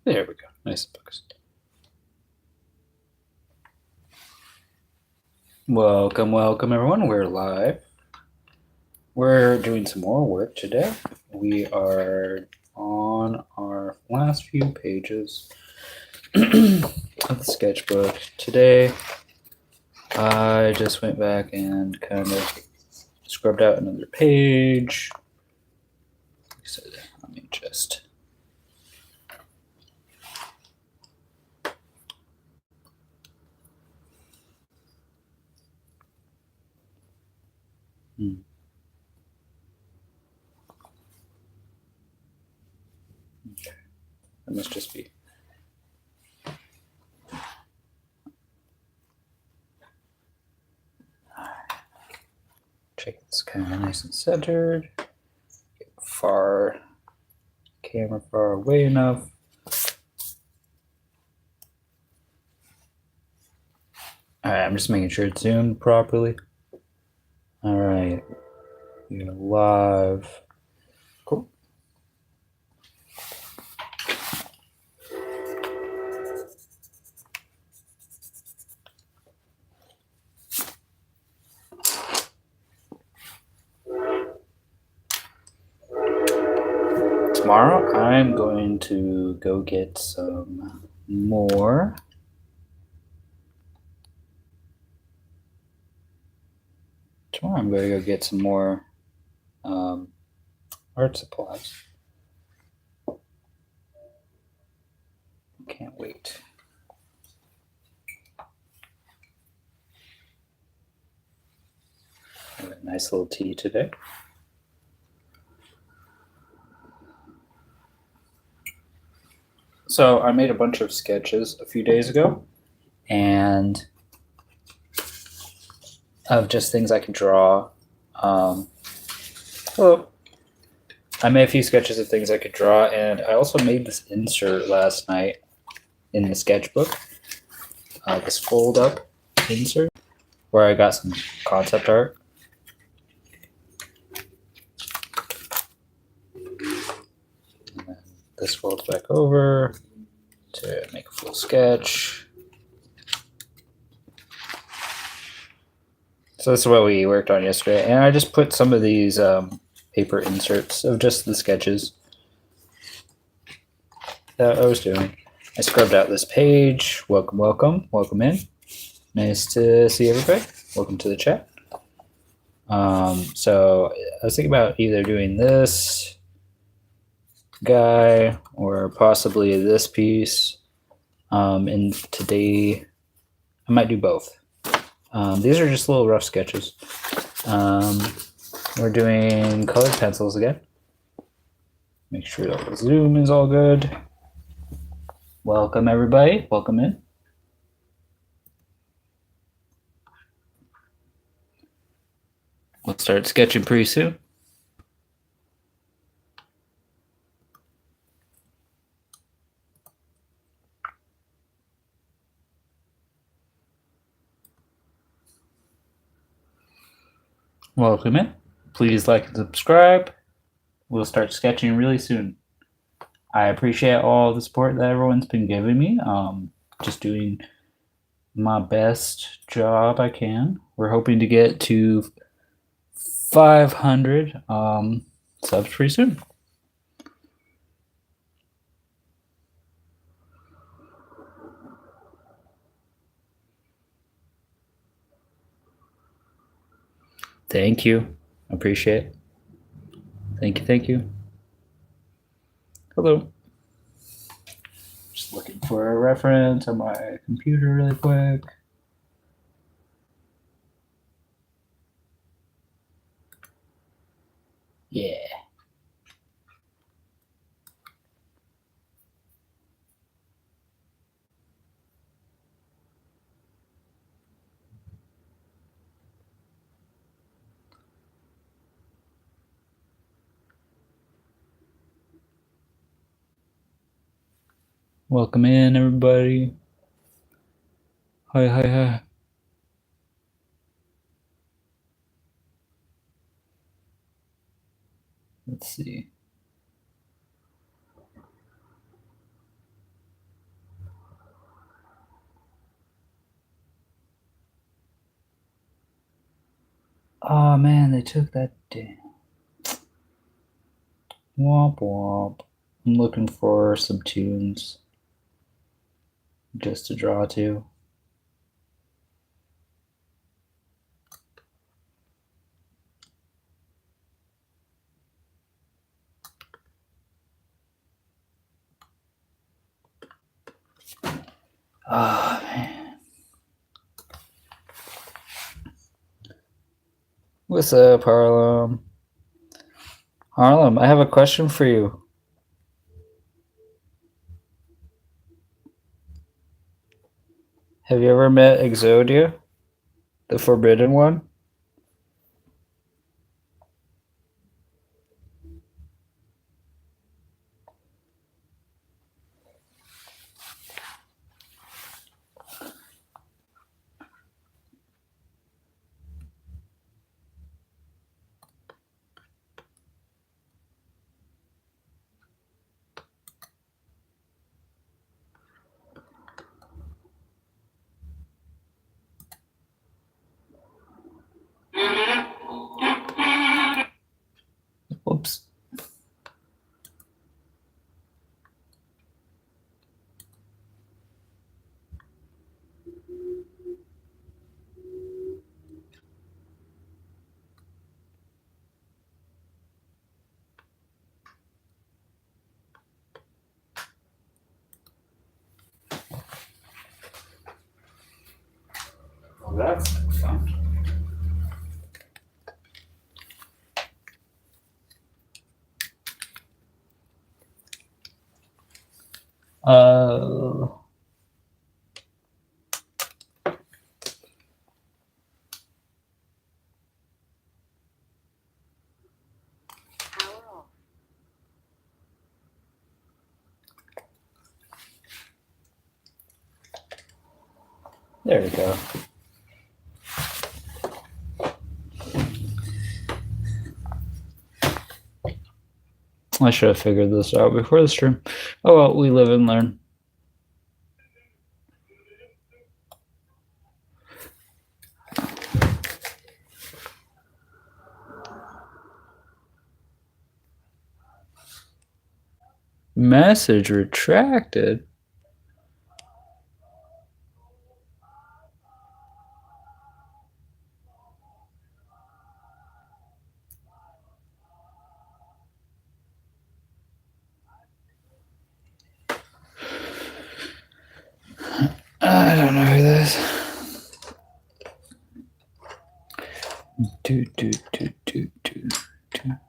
There we go. Nice and focused. Welcome, welcome, everyone. We're live. We're doing some more work today. We are on our last few pages of the sketchbook. Today, I just went back and kind of scrubbed out another page. So let me just. Okay. That must just be. Check it's kind of nice and centered. Get camera far away enough. All right, I'm just making sure it's zoomed properly. All right, you're live. Cool. Tomorrow, I'm going to go get some more. Tomorrow, I'm going to go get some more art supplies. Can't wait. Have a nice little tea today. So I made a bunch of sketches a few days ago, and of just things I could draw. Hello. I made a few sketches of things I could draw, and I also made this insert last night in the sketchbook. This fold-up insert where I got some concept art. And then this folds back over to make a full sketch. So this is what we worked on yesterday, and I just put some of these paper inserts of just the sketches that I was doing. I scrubbed out this page. Welcome, welcome, welcome in. Nice to see everybody. Welcome to the chat. So I was thinking about either doing this guy or possibly this piece. And today I might do both. These are just little rough sketches. We're doing colored pencils again. Make sure that the zoom is all good. Welcome everybody. Welcome in. We'll start sketching pretty soon. Welcome in. Please like and subscribe. We'll start sketching really soon. I appreciate all the support that everyone's been giving me. Just doing my best job I can. We're hoping to get to 500 subs pretty soon. Thank you. Appreciate it. Thank you. Thank you. Hello. Just looking for a reference on my computer really quick. Yeah. Welcome in, everybody. Hi, hi, hi. Let's see. Oh man, they took that down. Womp womp. I'm looking for some tunes just to draw to. Oh man. What's up, Harlem? Harlem, I have a question for you. Have you ever met Exodia, the forbidden one? Whoops. Well, that's fun. Uh, there we go. I should have figured this out before the stream. Oh well, we live and learn. Message retracted. I don't know who that is. Do, do, do, do, do, do, do.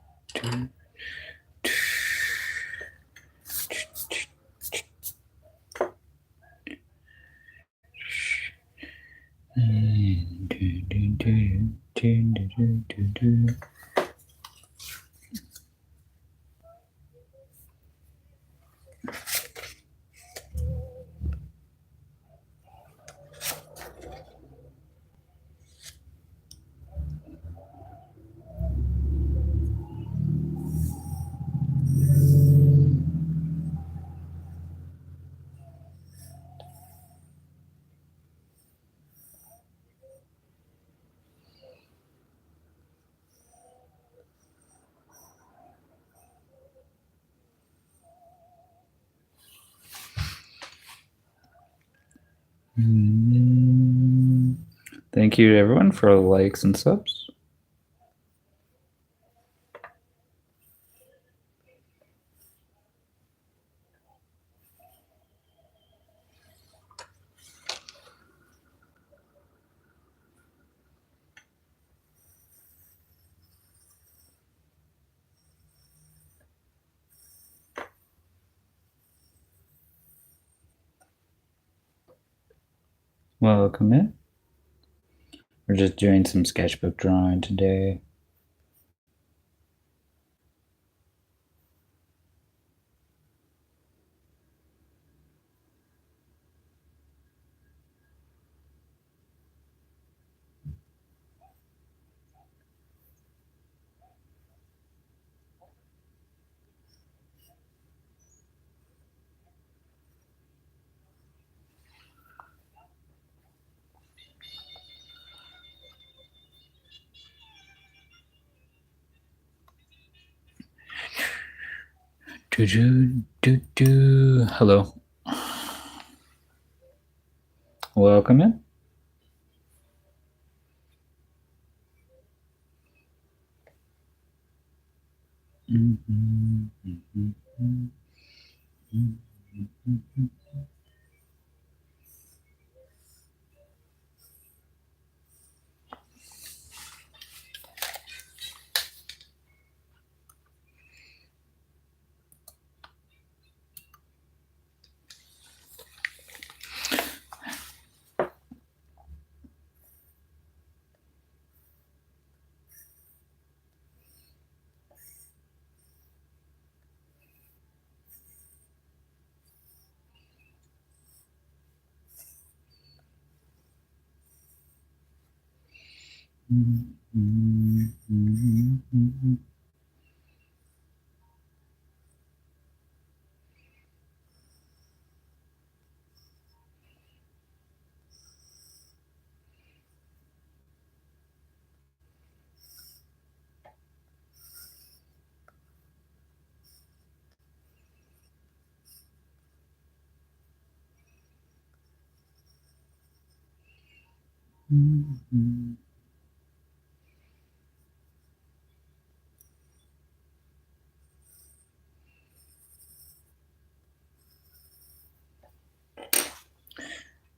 Thank you to everyone for likes and subs. Welcome in. We're just doing some sketchbook drawing today. Hello. Welcome in.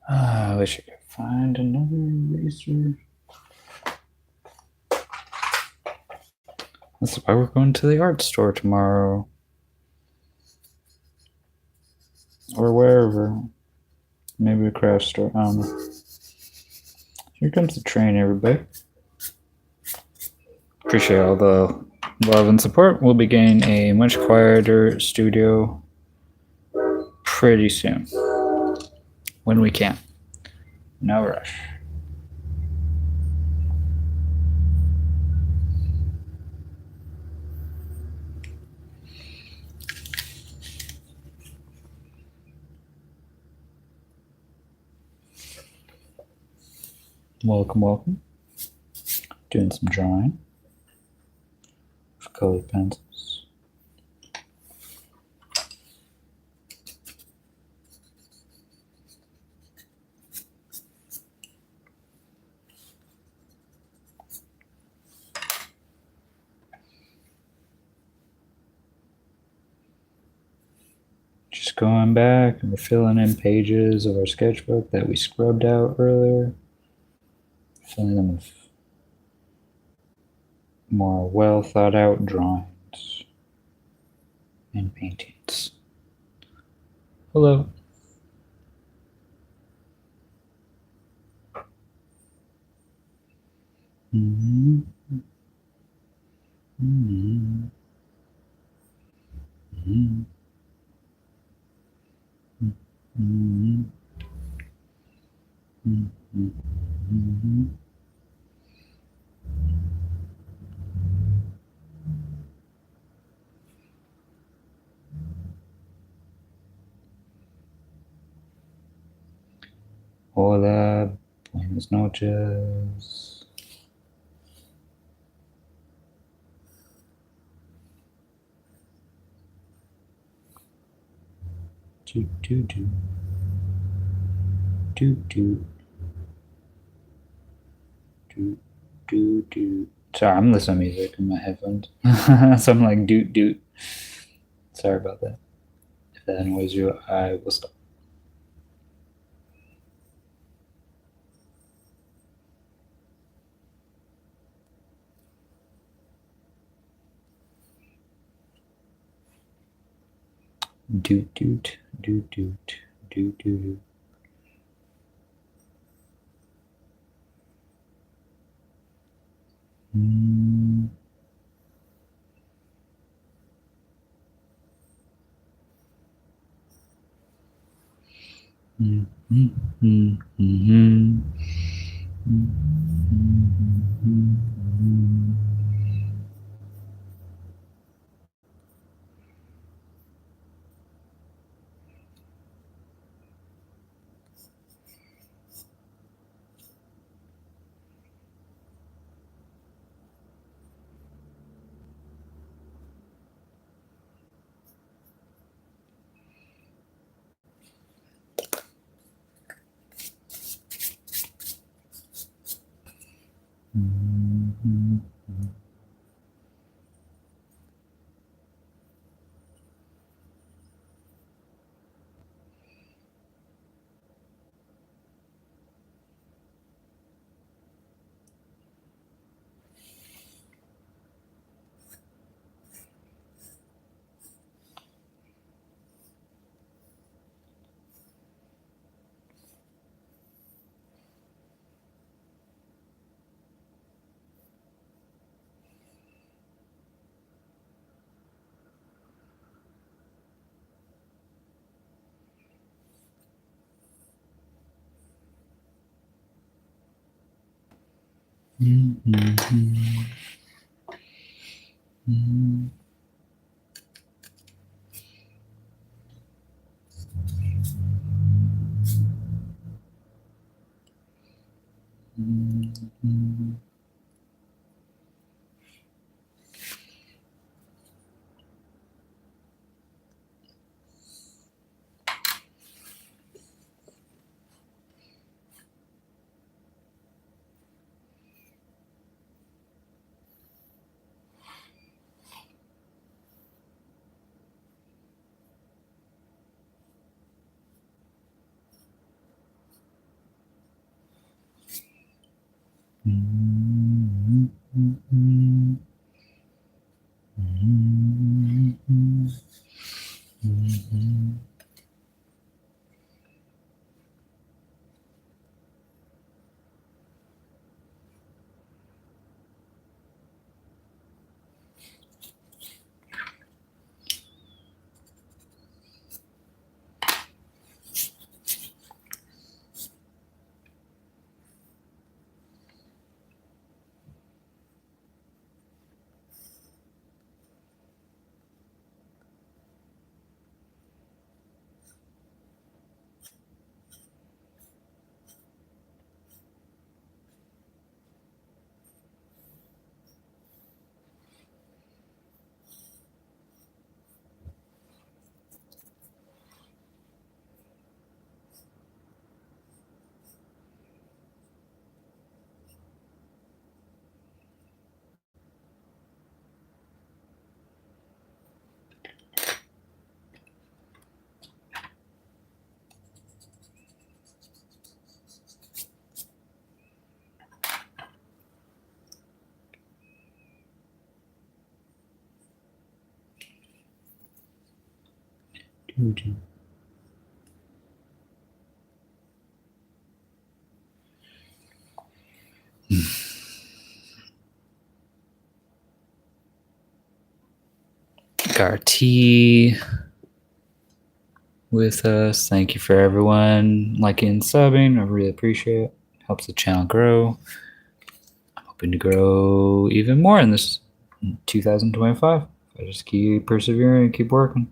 I wish I could find another eraser. That's why we're going to the art store tomorrow. Or wherever. Maybe a craft store. I don't know. Here comes the train, everybody. Appreciate all the love and support. We'll be getting a much quieter studio pretty soon. When we can. No rush. Welcome. Doing some drawing with colored pencils. Just going back and we're filling in pages of our sketchbook that we scrubbed out earlier. Filling them with more well thought out drawings and paintings. Hello. Mm-hmm. Mm-hmm. Mm-hmm. Mm-hmm. Mm-hmm. Hola, buenas noches. Sorry, I'm listening to music in my headphones. So I'm like doot doot. Sorry about that. If that annoys you, I will stop. Doot doot doot doot doot doot. Mm. Mm-hmm. Mm-hmm. Mm-hmm. Got our tea with us. Thank you for everyone liking and subbing. I really appreciate it. Helps the channel grow. I'm hoping to grow even more in this 2025. I just keep persevering and keep working.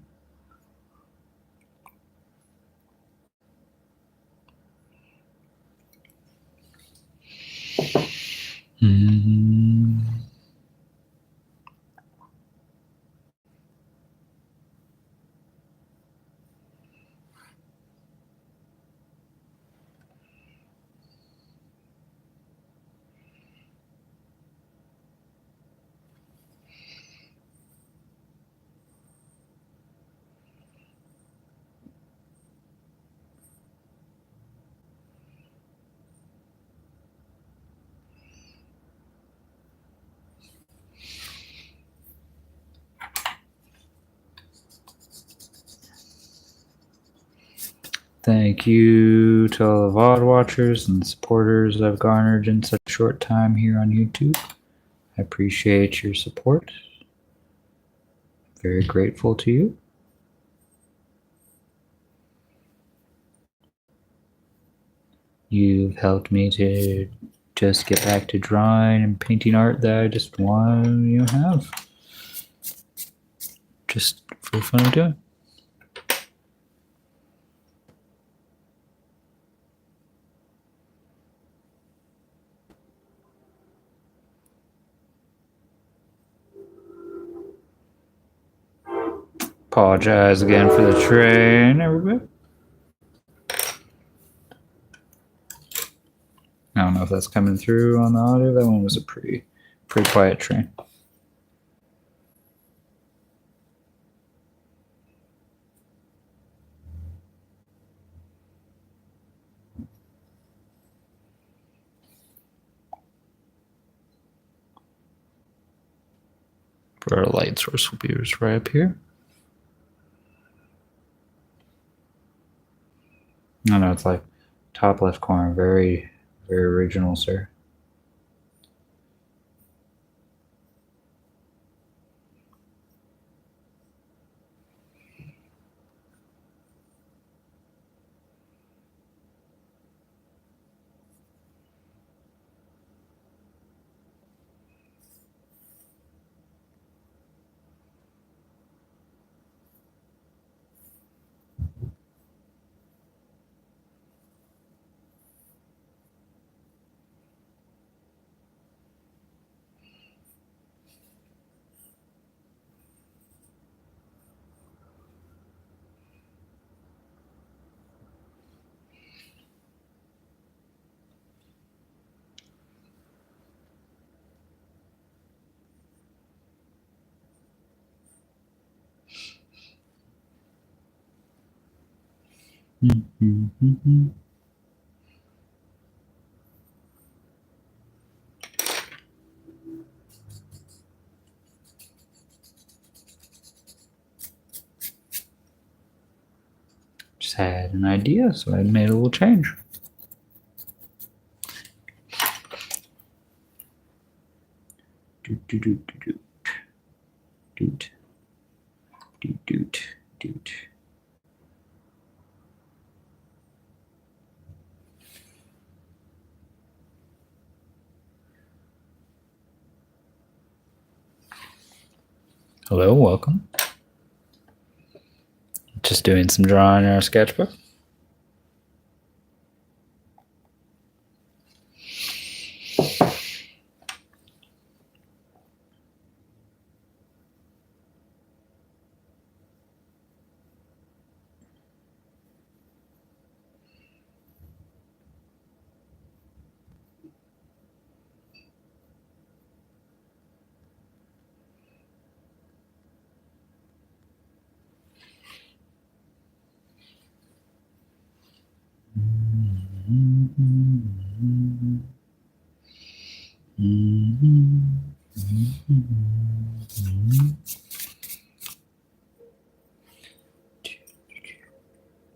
Thank you to all the VOD watchers and supporters I've garnered in such a short time here on YouTube. I appreciate your support. Very grateful to you. You've helped me to just get back to drawing and painting art that I just want to have. Just for the fun of doing. Apologize again for the train, everybody. don't know if that's coming through on the audio. That one was a pretty quiet train. But our light source will be right up here. I know it's like top left corner, very original, sir. Just had an idea, so I made a little change. Doot doot doot doot doot doot doot doot. Hello, welcome. Just doing some drawing in our sketchbook.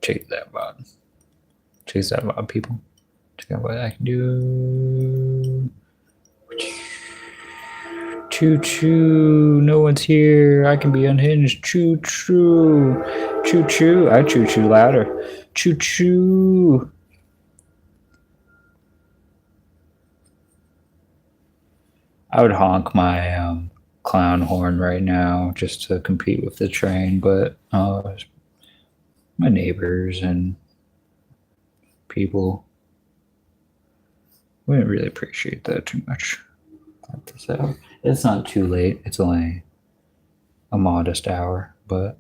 Check that vibe. Chase that vibe, people. Check out what I can do. Choo choo, no one's here. I can be unhinged. Choo choo. Choo choo. I choo choo louder. Choo choo. I would honk my clown horn right now just to compete with the train, but my neighbors and people wouldn't really appreciate that too much. It's not too late. It's only a modest hour, but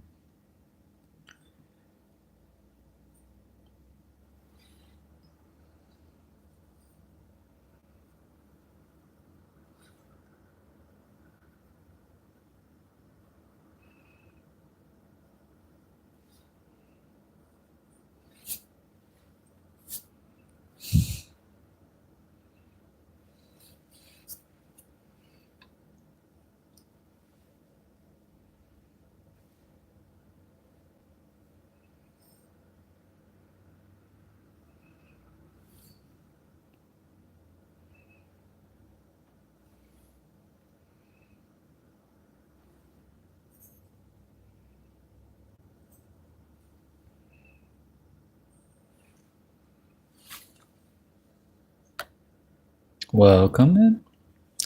welcome in.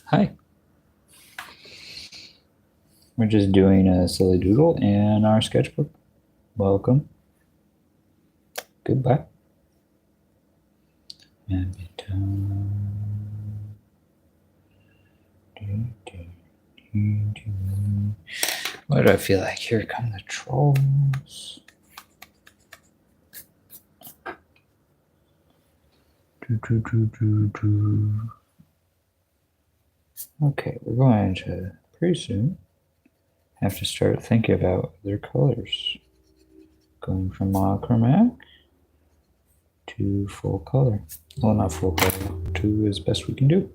Hi. We're just doing a silly doodle in our sketchbook. Welcome. Goodbye. What do I feel like? Here come the trolls. Okay, we're going to pretty soon have to start thinking about their colors. Going from monochromatic to full color. Well, not full color, 2 is best we can do.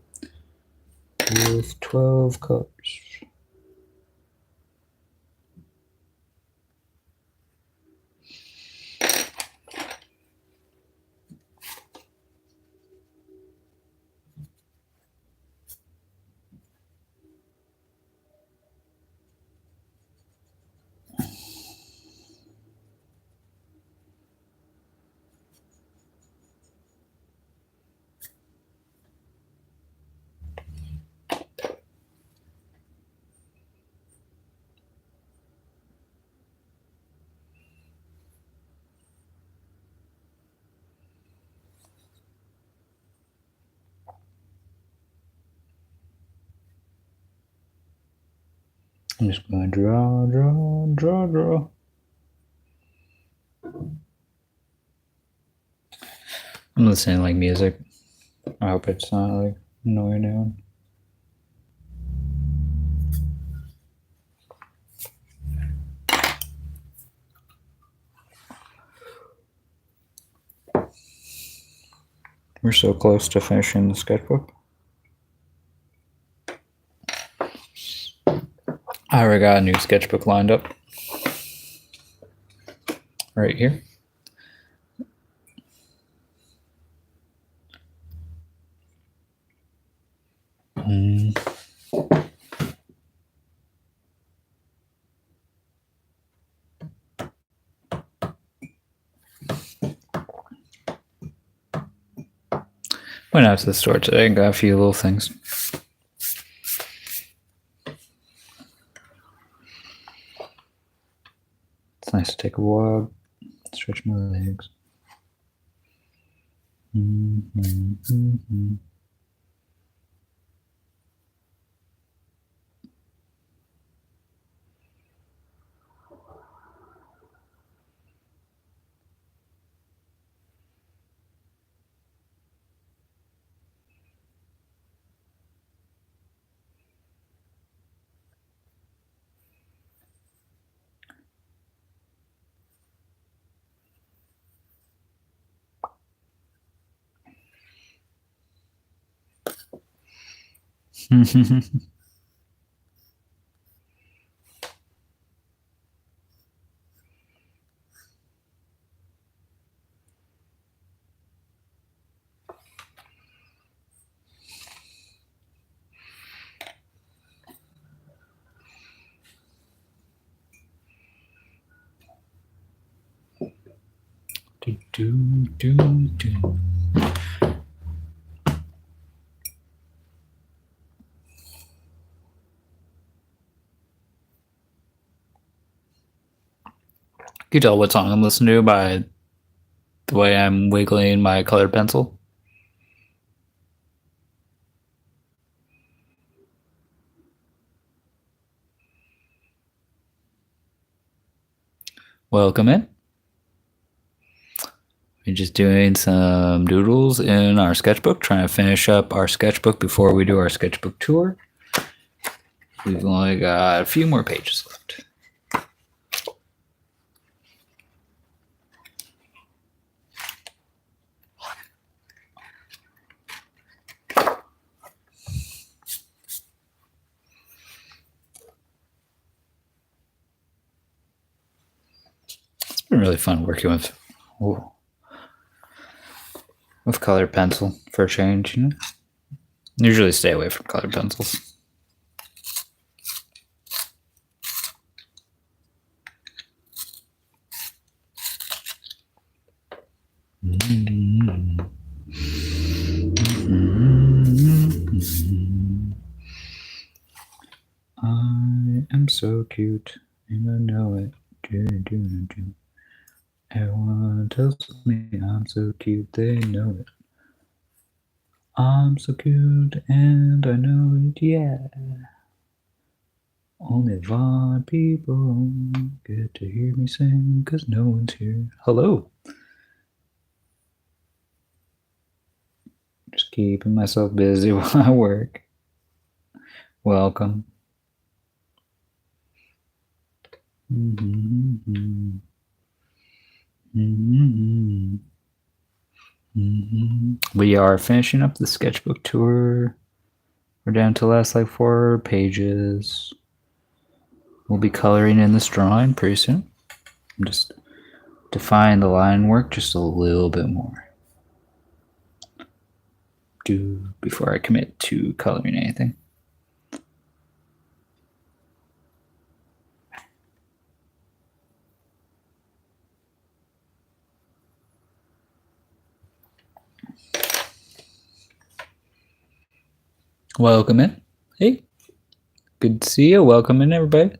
With 12 colors. I'm just going to draw. I'm listening to like music. I hope it's not like annoying anyone. We're so close to finishing the sketchbook. I already got a new sketchbook lined up. Right here. Went out to the store today and got a few little things. It's nice to take a walk, stretch my legs. You tell what song I'm listening to by the way I'm wiggling my colored pencil. Welcome in. We're just doing some doodles in our sketchbook, trying to finish up our sketchbook before we do our sketchbook tour. We've only got a few more pages left. It's been really fun working with colored pencil for a change. You know? Usually stay away from colored pencils. I am so cute, and I know it. Everyone tells me I'm so cute, they know it. I'm so cute, and I know it, yeah. Only 5 people get to hear me sing, 'cause no one's here. Hello. keeping myself busy while I work. Welcome. We are finishing up the sketchbook tour. We're down to the last like 4 pages. We'll be coloring in this drawing pretty soon. I'm just define the line work just a little bit more. Before I commit to coloring anything. Welcome in. Hey, good to see you. Welcome in, everybody.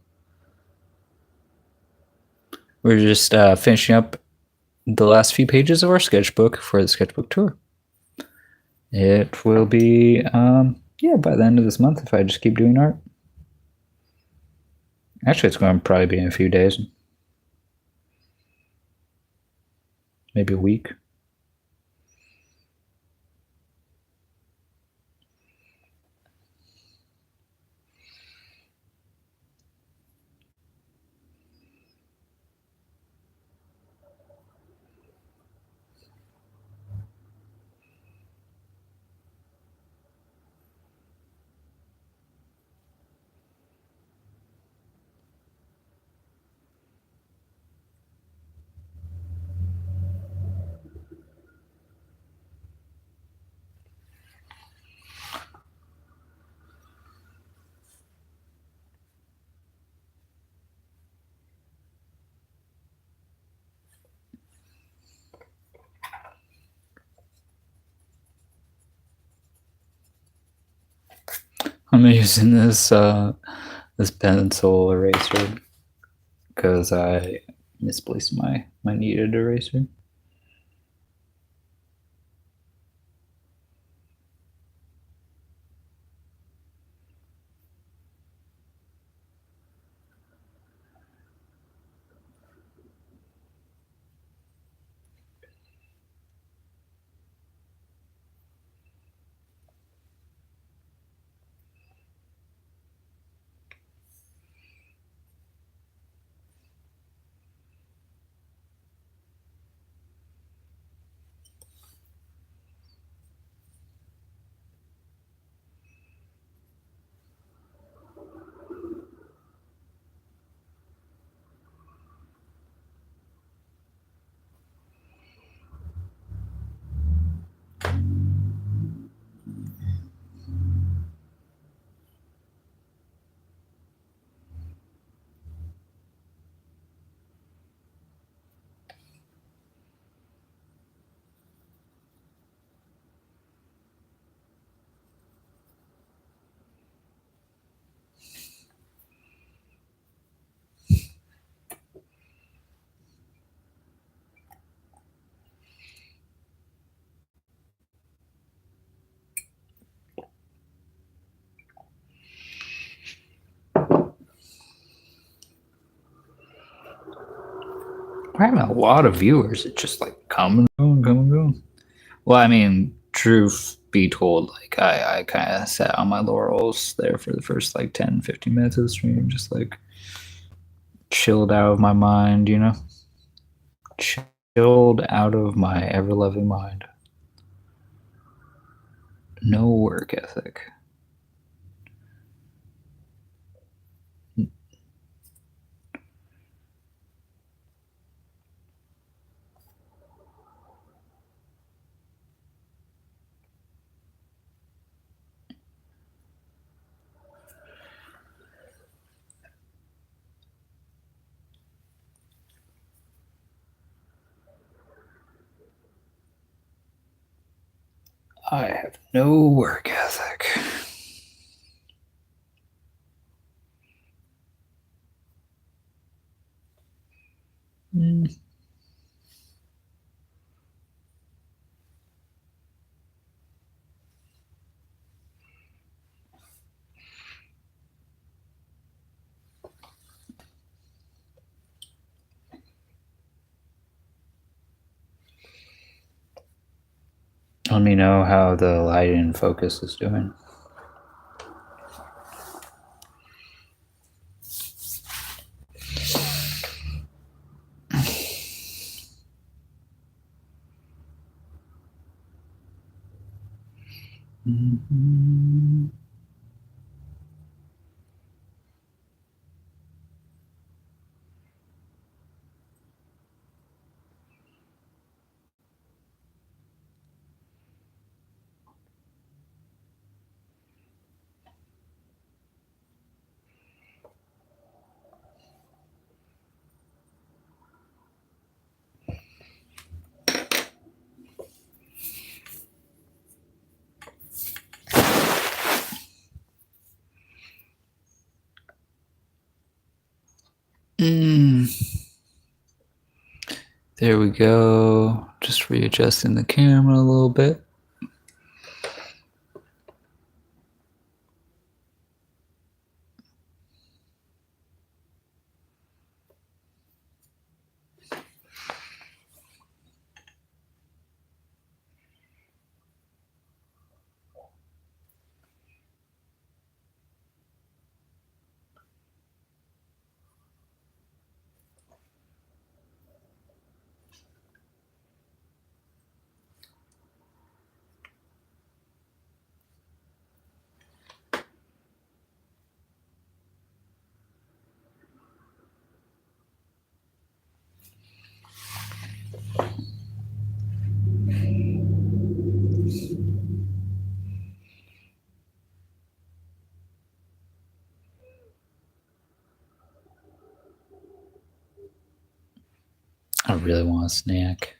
We're just finishing up the last few pages of our sketchbook for the sketchbook tour. It will be, by the end of this month if I just keep doing art. Actually, it's going to probably be in a few days. Maybe a week. I'm using this pencil eraser because I misplaced my kneaded eraser. We're having a lot of viewers. It's just like come and go and come and go. Well, I mean, truth be told, like I kind of sat on my laurels there for the first like 10, 15 minutes of the stream, just like chilled out of my mind, you know? Chilled out of my ever-loving mind. No work ethic. I have no work ethic. Let me know how the light and focus is doing. Mm-hmm. There we go. Just readjusting the camera a little bit. I really want a snack.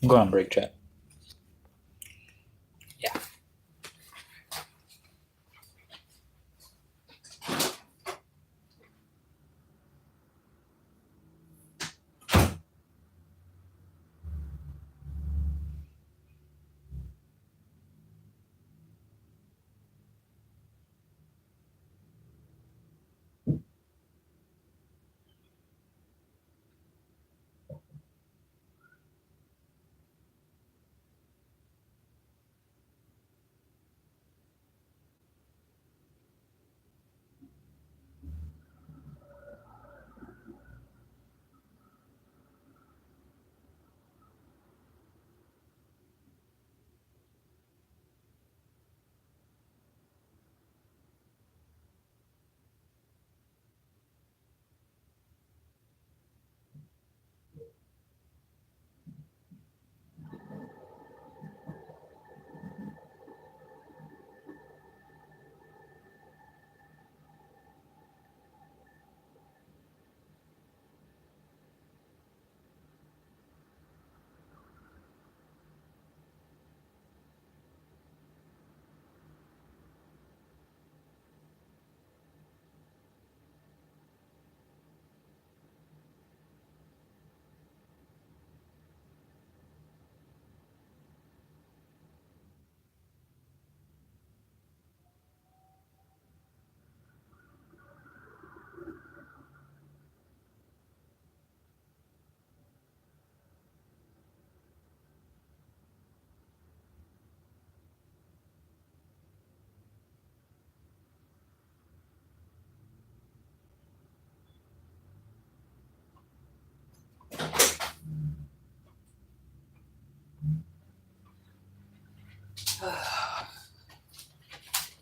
Go on break, chat. Yeah.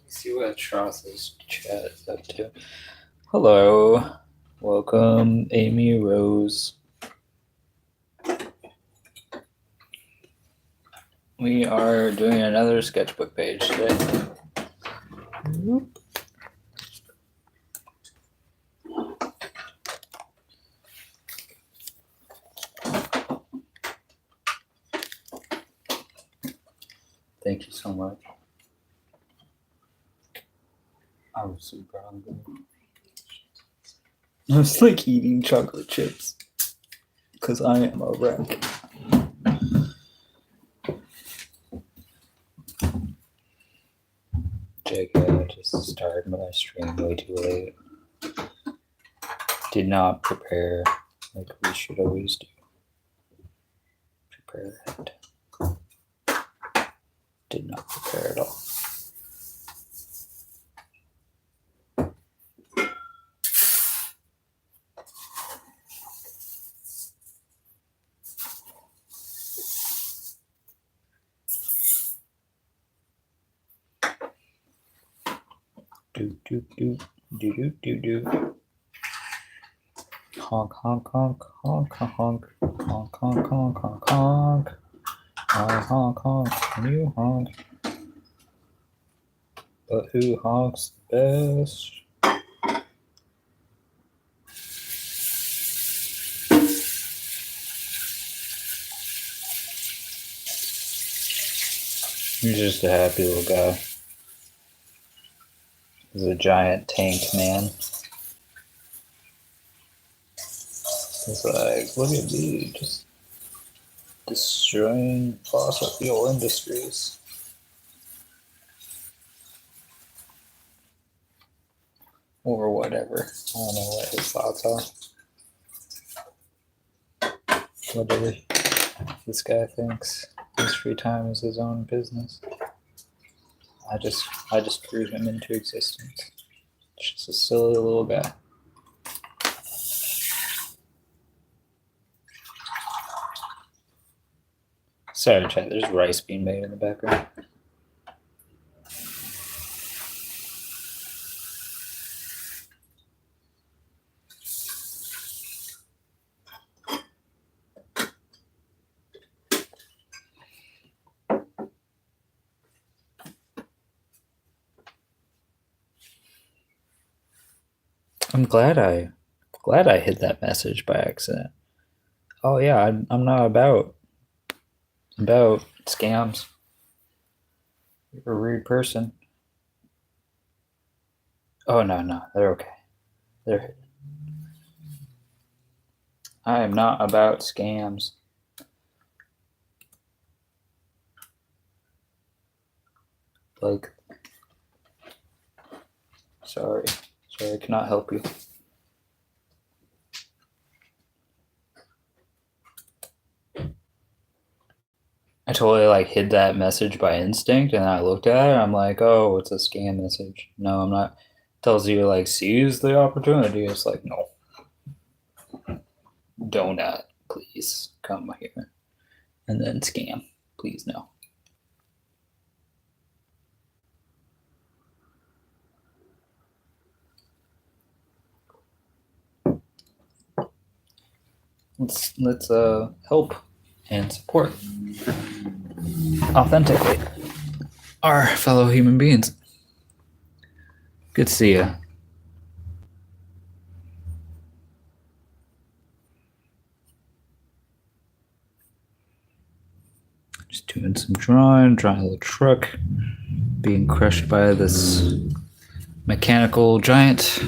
See what Charles's chat is up to. Hello. Welcome, Amy Rose. We are doing another sketchbook page today. Thank you so much. I was super hungry. I was like eating chocolate chips because I am a wreck. JK, I just started my stream way too late. Did not prepare like we should always do. Prepare it. Did not prepare at all. Do do do do do do do. Honk honk honk honk honk honk honk honk honk honk. I honk honk and you honk. But who honks the best? He's just a happy little guy. He's a giant tank man. He's like, look at me, just destroying fossil fuel industries. Or whatever. I don't know what his thoughts are. Whatever this guy thinks. His free time is his own business. I just threw him into existence. It's just a silly little guy. Sorry, chat. There's rice being made in the background. I'm glad I hit that message by accident. Oh yeah, I'm not about scams. You're a rude person. Oh no, they're okay. They're. I am not about scams. Like, sorry, I cannot help you. I totally like hid that message by instinct, and I looked at it. And I'm like, oh, it's a scam message. No, I'm not. It tells you like seize the opportunity. It's like no, donut, please come here, and then scam, please no. Let's help and support authentically our fellow human beings. Good to see you. Just doing some drawing a little truck being crushed by this mechanical giant.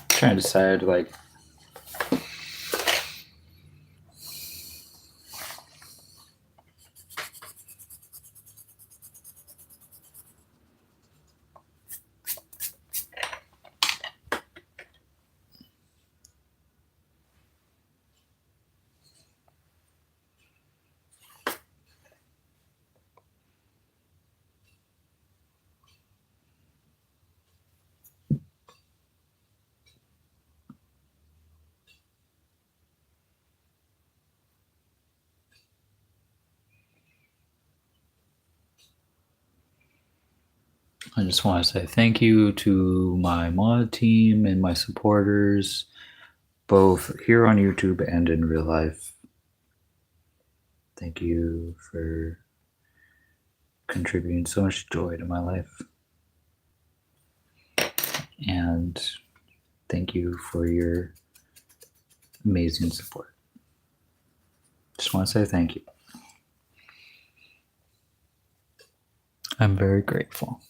Trying to decide like I just want to say thank you to my mod team and my supporters, both here on YouTube and in real life. Thank you for contributing so much joy to my life. And thank you for your amazing support. Just want to say thank you. I'm very grateful.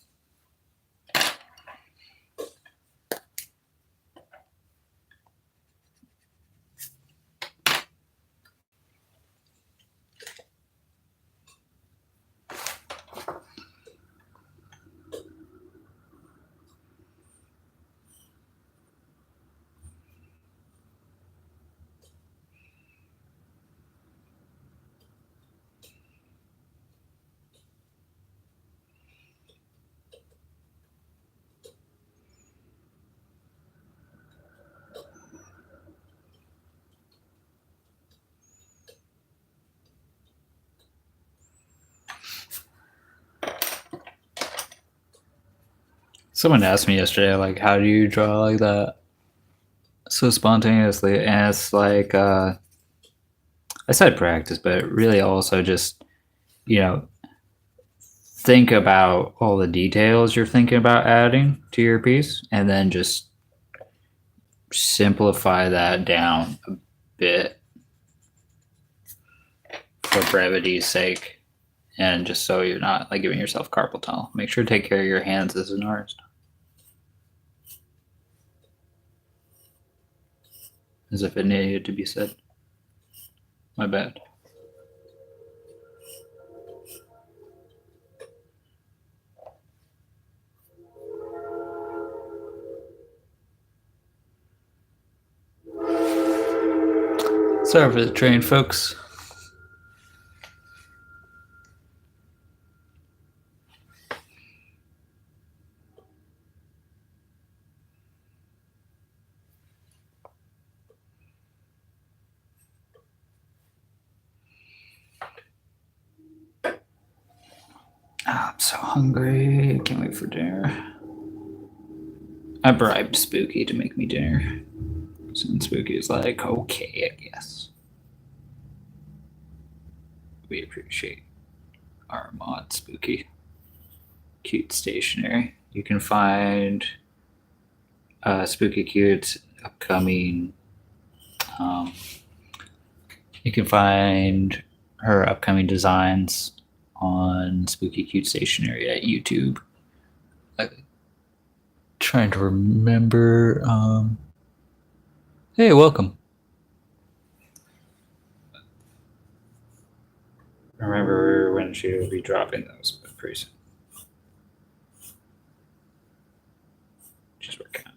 Someone asked me yesterday, like, how do you draw like that so spontaneously? And it's like, I said practice, but really also just, think about all the details you're thinking about adding to your piece and then just simplify that down a bit for brevity's sake and just so you're not like giving yourself carpal tunnel. Make sure to take care of your hands as an artist. As if it needed to be said. My bad. Sorry for the train, folks. I'm so hungry. Can't wait for dinner. I bribed Spooky to make me dinner. And Spooky was like, okay, I guess. We appreciate our mod, Spooky. Cute stationery. You can find Spooky Cute's upcoming. You can find her upcoming designs on Spooky Cute Stationery at YouTube. Trying to remember. Hey, welcome. Remember when she will be dropping those, but pretty soon. Just working out.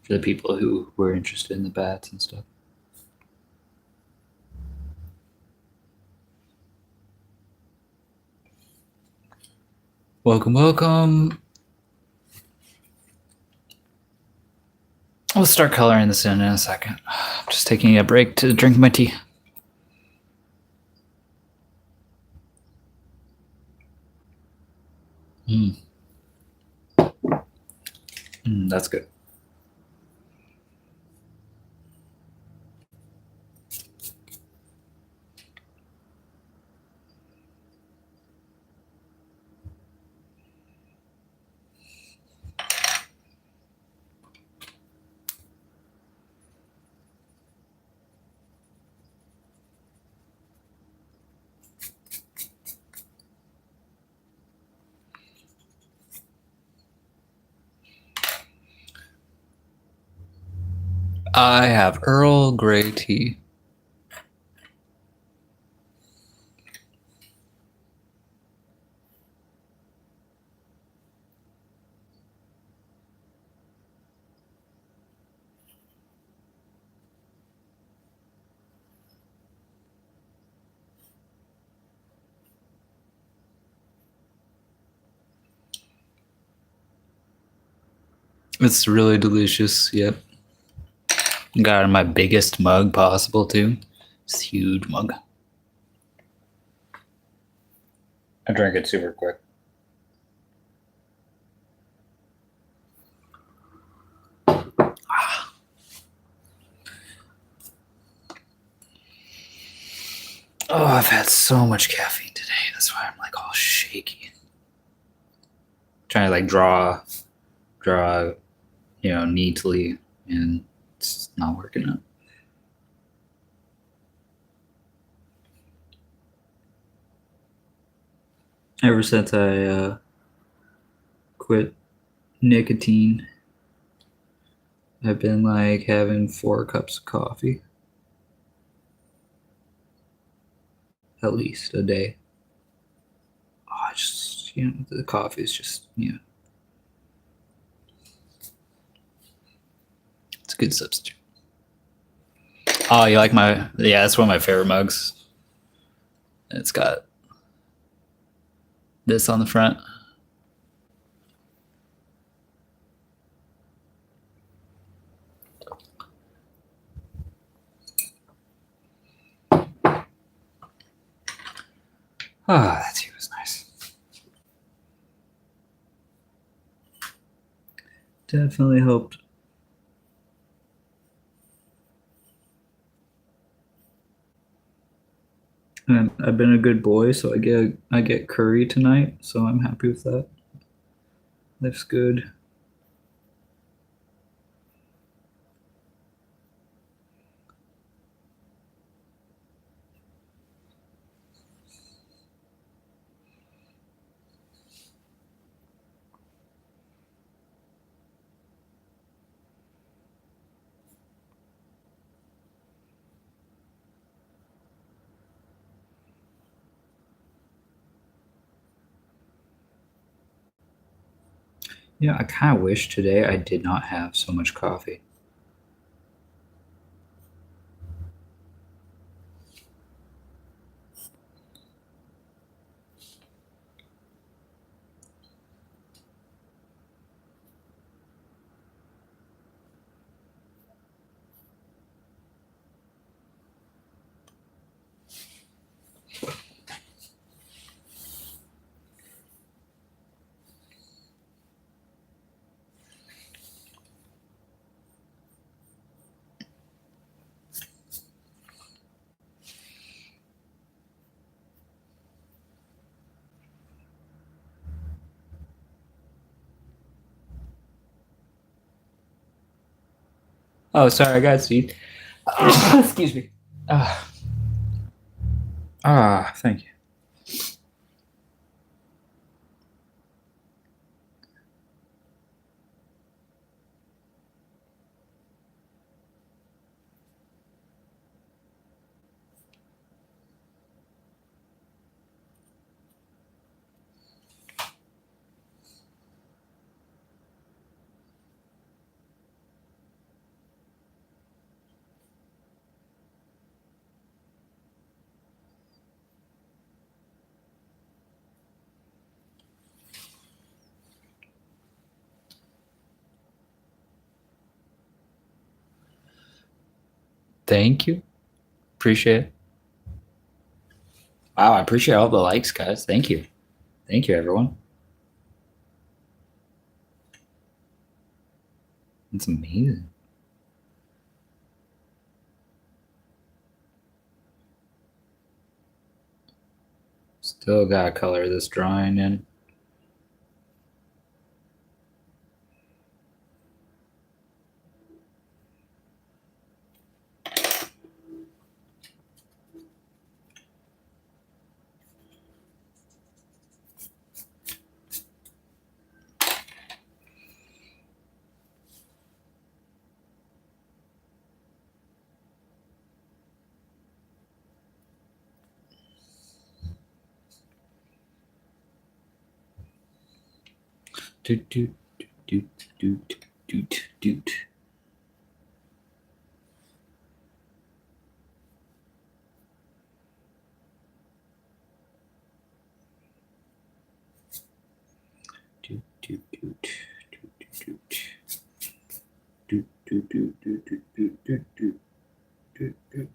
For the people who were interested in the bats and stuff. Welcome, welcome. I'll start coloring this in a second. I'm just taking a break to drink my tea. That's good. I have Earl Grey tea. It's really delicious. Yep. Got it in my biggest mug possible too. It's a huge mug. I drank it super quick. Oh, I've had so much caffeine today. That's why I'm like all shaky. Trying to like draw, neatly, and it's not working out. Ever since I quit nicotine, I've been like having 4 cups of coffee at least a day. Oh, just the coffee is just it's a good substitute. Oh, you like my that's one of my favorite mugs. It's got this on the front. Ah, that tea was nice. Definitely helped. And I've been a good boy, so I get curry tonight, so I'm happy with that. Life's good. Yeah, I kind of wish today I did not have so much coffee. Oh, sorry, I got seed. Excuse me. Thank you. Thank you. Appreciate it. Wow, I appreciate all the likes, guys. Thank you. Thank you, everyone. It's amazing. Still gotta color this drawing in. Doot doot doot doot doot doot. Doot doot doot doot doot doot doot doot doot doot doot doot doot doot.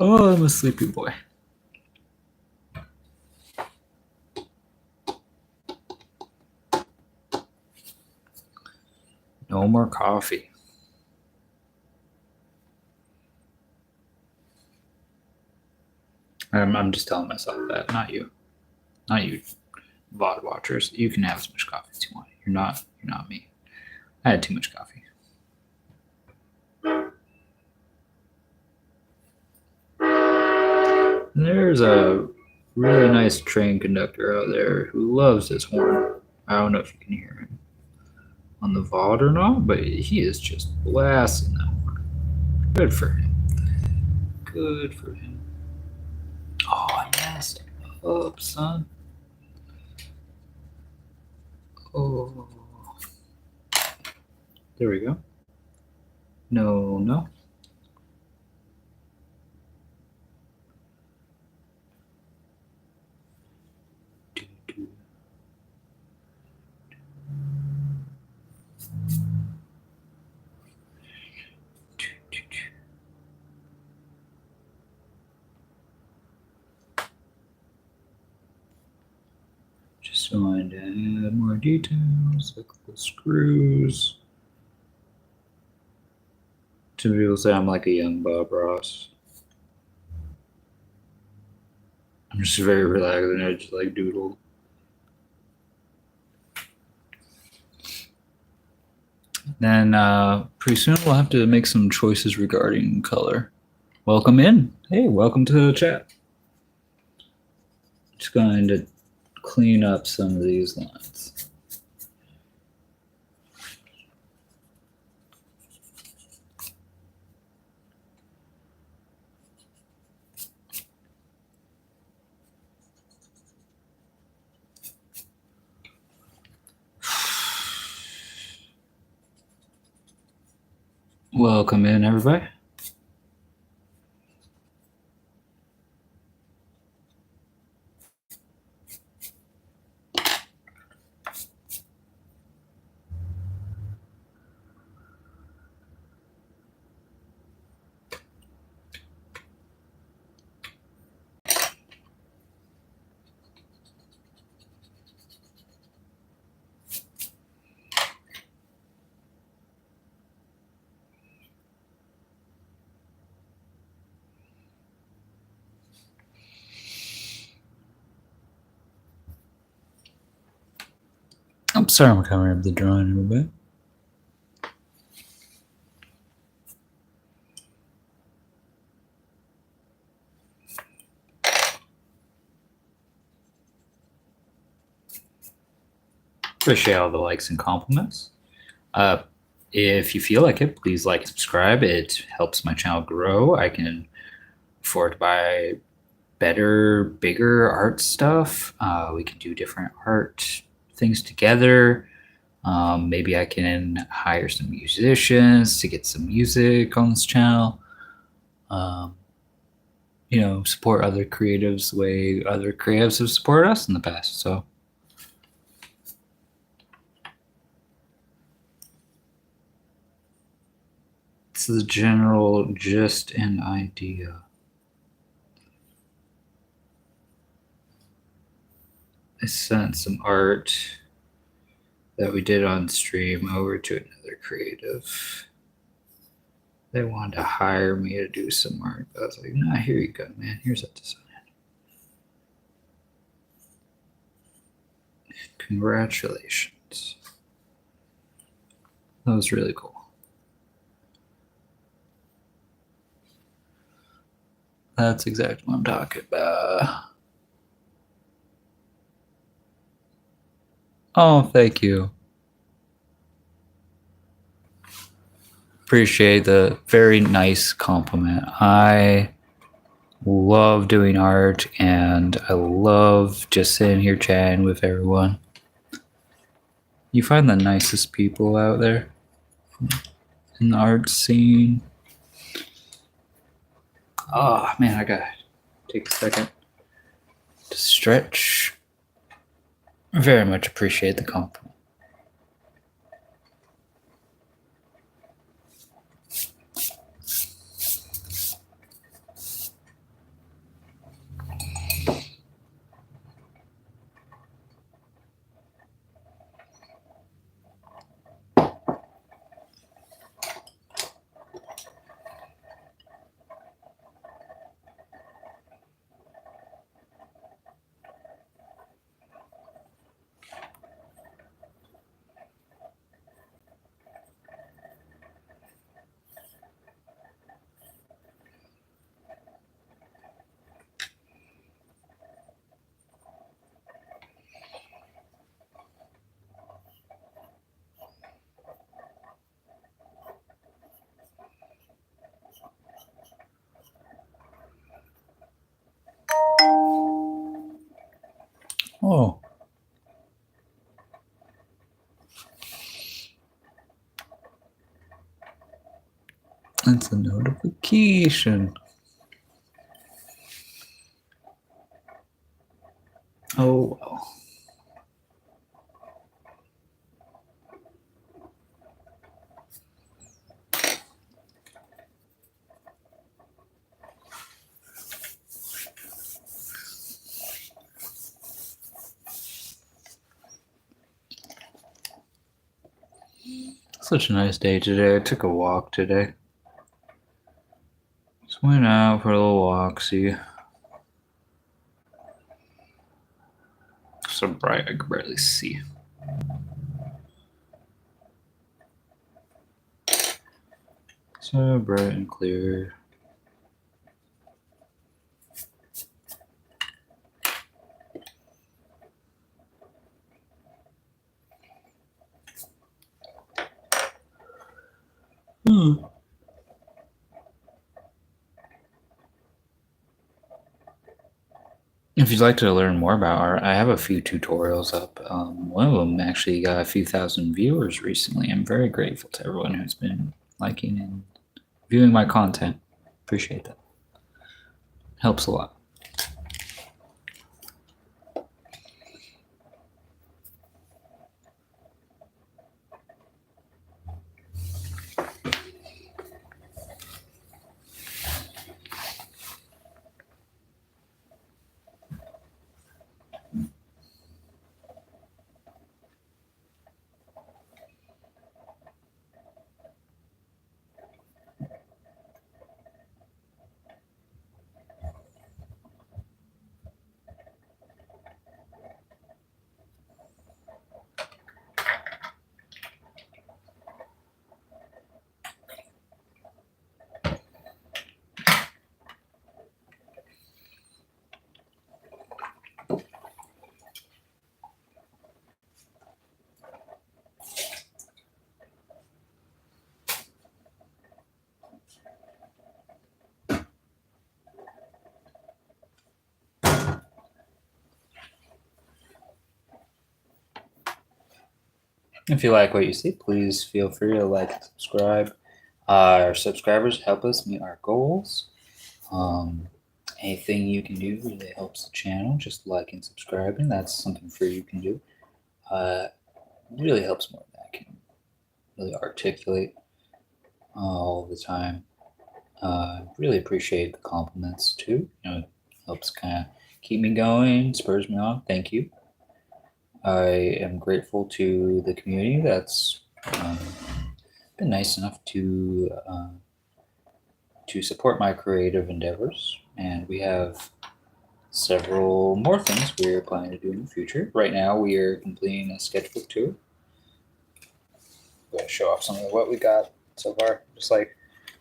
Oh, I'm a sleepy boy. No more coffee. I'm just telling myself that, not you. Not you, VOD watchers. You can have as much coffee as you want. You're not me. I had too much coffee. There's a really nice train conductor out there who loves his horn. I don't know if you can hear him on the VOD or not, but he is just blasting that horn. Good for him. Good for him. Oh, I messed up, son. Oh. There we go. No. Just going to add more details, like the screws. Some people say I'm like a young Bob Ross. I'm just very relaxed and I just like doodle. Then pretty soon we'll have to make some choices regarding color. Welcome in. Hey, welcome to the chat. Just going to clean up some of these lines. Welcome in, everybody. I'm sorry I'm covering up the drawing a little bit. Appreciate all the likes and compliments. If you feel like it, please like and subscribe. It helps my channel grow. I can afford to buy better, bigger art stuff. We can do different art things together. Maybe I can hire some musicians to get some music on this channel. Support other creatives the way other creatives have supported us in the past. So it's the general gist and idea. I sent some art that we did on stream over to another creative. They wanted to hire me to do some art. I was like, nah, here you go, man. Here's that design. Congratulations. That was really cool. That's exactly what I'm talking about. Oh, thank you. Appreciate the very nice compliment. I love doing art and I love just sitting here chatting with everyone. You find the nicest people out there in the art scene. Oh man, I gotta take a second to stretch. Very much appreciate the compliment. Oh. That's a notification. Oh, well. Such a nice day today. I took a walk today. Just went out for a little walk, see. So bright I could barely see. So bright and clear. If you'd like to learn more about art, I have a few tutorials up. One of them actually got a few thousand viewers recently. I'm very grateful to everyone who's been liking and viewing my content. Appreciate that. Helps a lot. If you like what you see, please feel free to like and subscribe. Our subscribers help us meet our goals. Anything you can do really helps the channel. Just like and subscribing. That's something free you can do. Really helps more than I can really articulate all the time. Really appreciate the compliments too. It helps kind of keep me going, spurs me on. Thank you. I am grateful to the community that's been nice enough to support my creative endeavors, and we have several more things we're planning to do in the future. Right now, we are completing a sketchbook tour. I'm going to show off some of what we got so far. Just like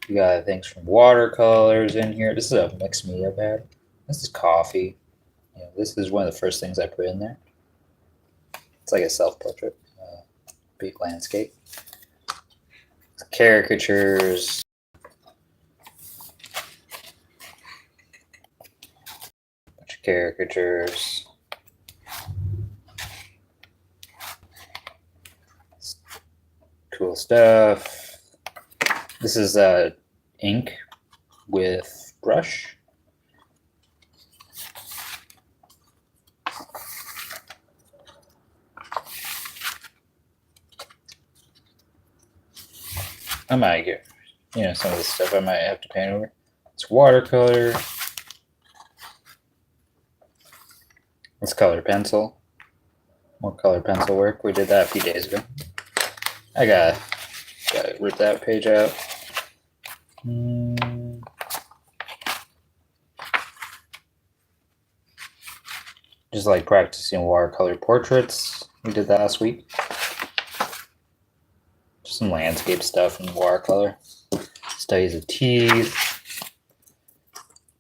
we got things from watercolors in here. This is a mixed media pad. This is coffee. This is one of the first things I put in there. It's like a self-portrait, big landscape. Caricatures. Bunch of caricatures. Cool stuff. This is ink with brush. I might get, some of this stuff I might have to paint over. It's watercolor. It's color pencil. More color pencil work. We did that a few days ago. I gotta rip that page out. Just like practicing watercolor portraits. We did that last week. Just some landscape stuff in watercolor. Studies of teeth.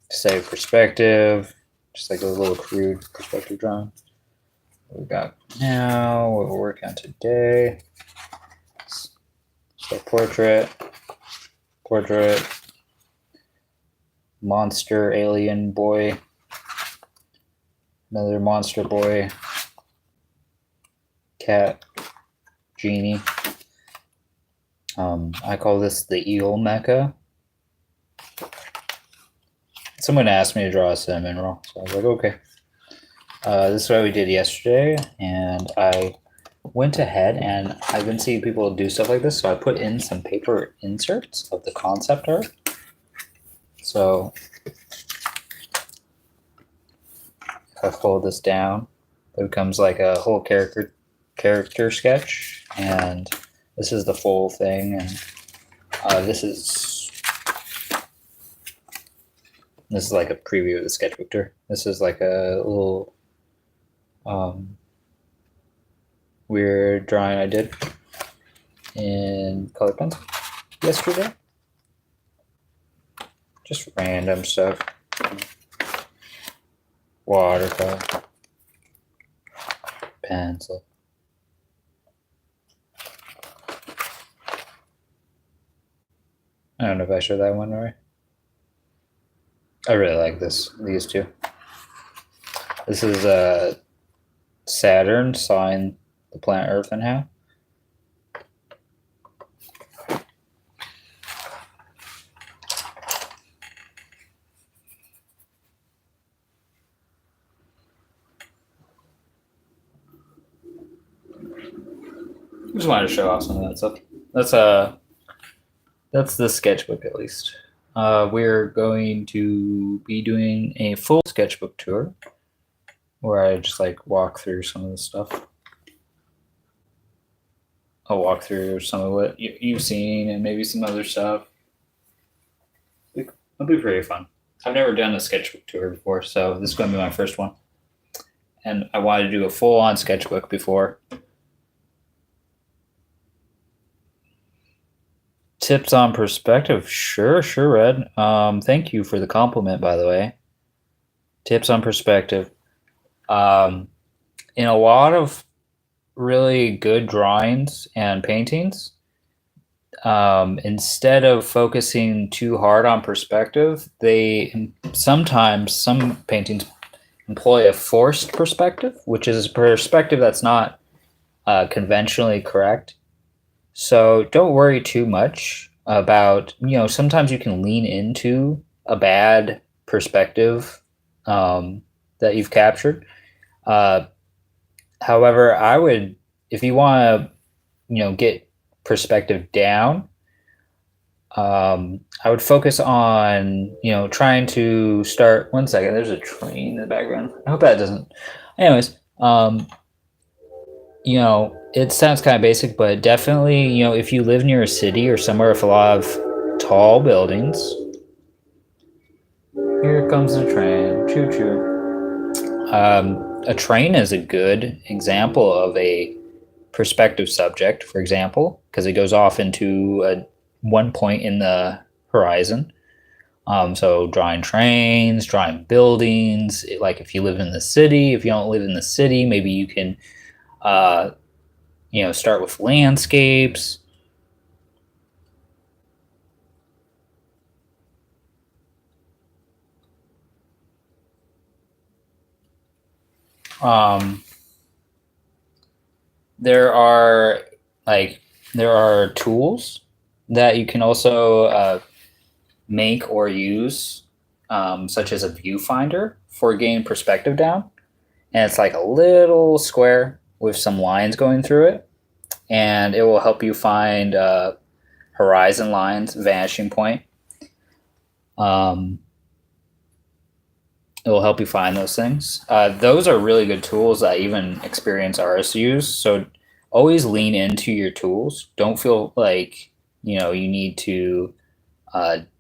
Study of perspective. Just like a little crude perspective drawing. What we got now, what we're working on today. So portrait, monster alien boy, another monster boy, cat genie. I call this the eel mecha. Someone asked me to draw a cinnamon roll, so I was like, okay. This is what we did yesterday, and I went ahead and I've been seeing people do stuff like this, so I put in some paper inserts of the concept art. So if I fold this down, it becomes like a whole character sketch, and this is the full thing, and this is like a preview of the sketchbook tour. This is like a little weird drawing I did in color pencil yesterday. Just random stuff. Watercolor. Pencil. I don't know if I showed that one right. I really like these two. This is Saturn sawing the planet Earth in half. I just wanted to show off some of that stuff. That's the sketchbook, at least. We're going to be doing a full sketchbook tour where I just like walk through some of the stuff. I'll walk through some of what you've seen and maybe some other stuff. It'll be pretty fun. I've never done a sketchbook tour before, so this is going to be my first one. And I wanted to do a full-on sketchbook before. Tips on perspective. Sure, Red. Thank you for the compliment, by the way. Tips on perspective. In a lot of really good drawings and paintings, instead of focusing too hard on perspective, sometimes some paintings employ a forced perspective, which is a perspective that's not conventionally correct. So don't worry too much about, sometimes you can lean into a bad perspective that you've captured. However, I would, if you want to, get perspective down, I would focus on, trying to start. One second, there's a train in the background. I hope that doesn't. Anyways, it sounds kind of basic, but definitely, if you live near a city or somewhere with a lot of tall buildings. Here comes the train. Choo choo. A train is a good example of a perspective subject, for example, because it goes off into one point in the horizon. So drawing trains, drawing buildings, like if you live in the city, if you don't live in the city, maybe you can start with landscapes. There are tools that you can also make or use, such as a viewfinder for getting perspective down. And it's like a little square with some lines going through it, and it will help you find horizon lines, vanishing point. It will help you find those things. Those are really good tools that even experienced artists use. So always lean into your tools. Don't feel like you need to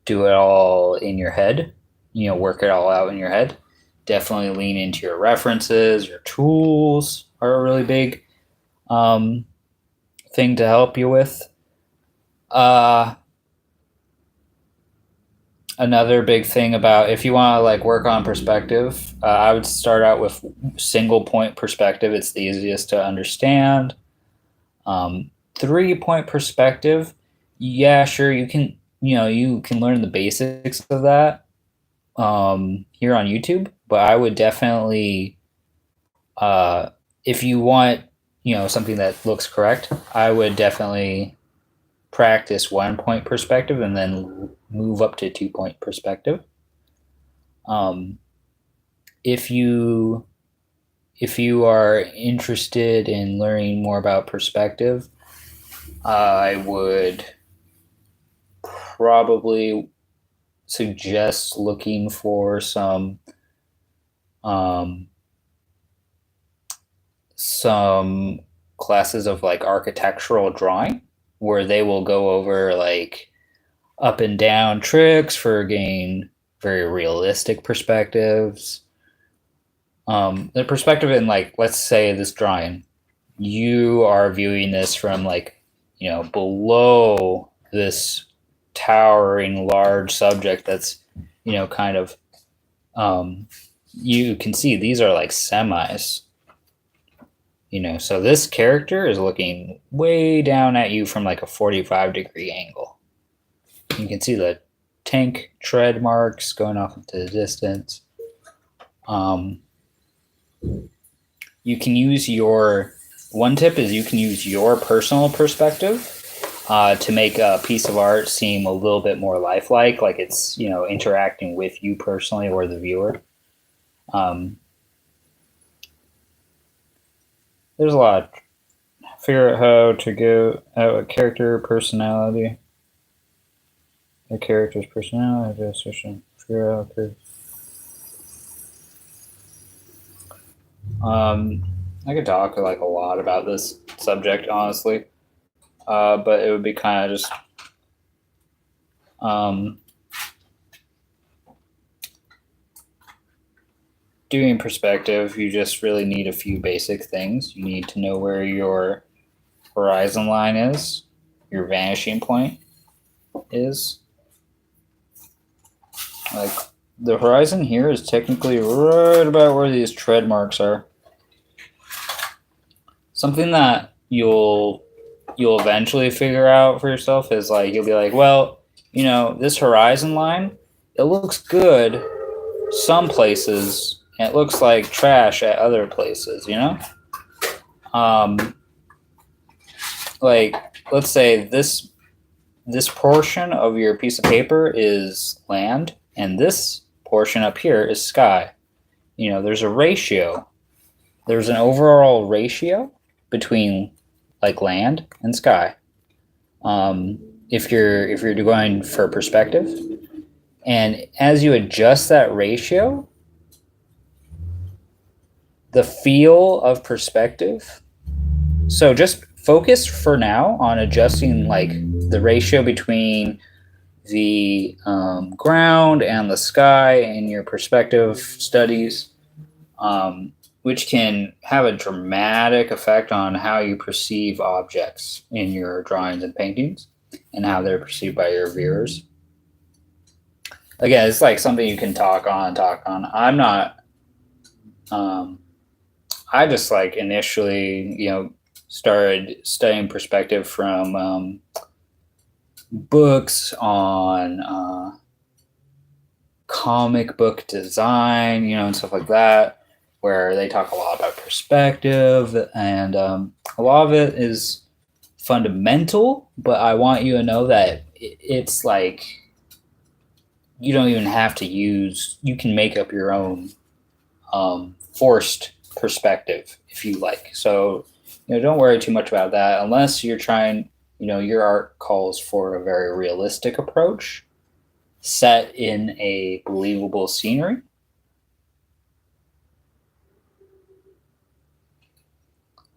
do it all in your head. Work it all out in your head. Definitely lean into your references. Your tools are a really big thing to help you with. Another big thing about if you want to work on perspective, I would start out with single point perspective. It's the easiest to understand. 3-point perspective, yeah, sure, you can learn the basics of that here on YouTube, but I would definitely, if you want something that looks correct, I would definitely practice 1-point perspective and then move up to 2-point perspective. If you are interested in learning more about perspective, I would probably suggest looking for some classes of like architectural drawing, where they will go over like up and down tricks for getting very realistic perspectives. The perspective in, like, let's say this drawing, you are viewing this from like, below this towering large subject that's, kind of, you can see these are like semis, so this character is looking way down at you from like a 45-degree angle. You can see the tank tread marks going off into the distance. You can use one tip is you can use your personal perspective to make a piece of art seem a little bit more lifelike, like it's, interacting with you personally or the viewer. There's a lot. Figure out how to go out a character personality. A character's personality, figure out. I could talk like a lot about this subject, honestly, but it would be kind of just doing perspective. You just really need a few basic things. You need to know where your horizon line is, your vanishing point is. Like, the horizon here is technically right about where these tread marks are. Something that you'll eventually figure out for yourself is like, you'll be like, well, this horizon line, it looks good some places and it looks like trash at other places, like, let's say this portion of your piece of paper is land and this portion up here is sky. There's a ratio. There's an overall ratio between like land and sky. If you're going for perspective, and as you adjust that ratio, the feel of perspective. So just focus for now on adjusting like the ratio between the ground and the sky in your perspective studies, which can have a dramatic effect on how you perceive objects in your drawings and paintings and how they're perceived by your viewers. Again, it's like something you can talk on. I'm not, I just like initially, started studying perspective from books on comic book design, and stuff like that, where they talk a lot about perspective, and a lot of it is fundamental, but I want you to know that it's like you don't even have to you can make up your own forced perspective if you like. So, don't worry too much about that unless you're trying, your art calls for a very realistic approach set in a believable scenery.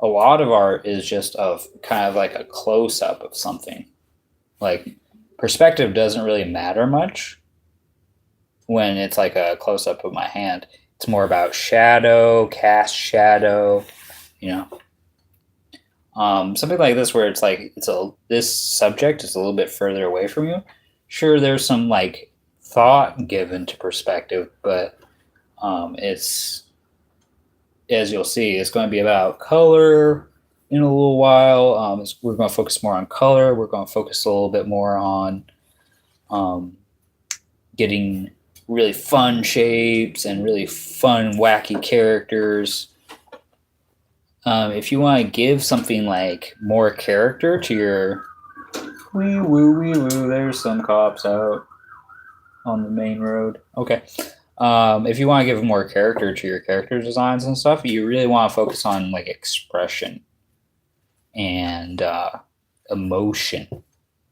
A lot of art is just of kind of like a close-up of something. Like, perspective doesn't really matter much when it's like a close-up of my hand. It's more about shadow, cast shadow, something like this where it's like this subject is a little bit further away from you. Sure, there's some like thought given to perspective, but it's, as you'll see, it's going to be about color in a little while. We're going to focus more on color. We're going to focus a little bit more on getting really fun shapes and really fun, wacky characters. if you want to give something like more character to your wee woo, there's some cops out on the main road. Okay. If you want to give more character to your character designs and stuff, you really want to focus on like expression and emotion.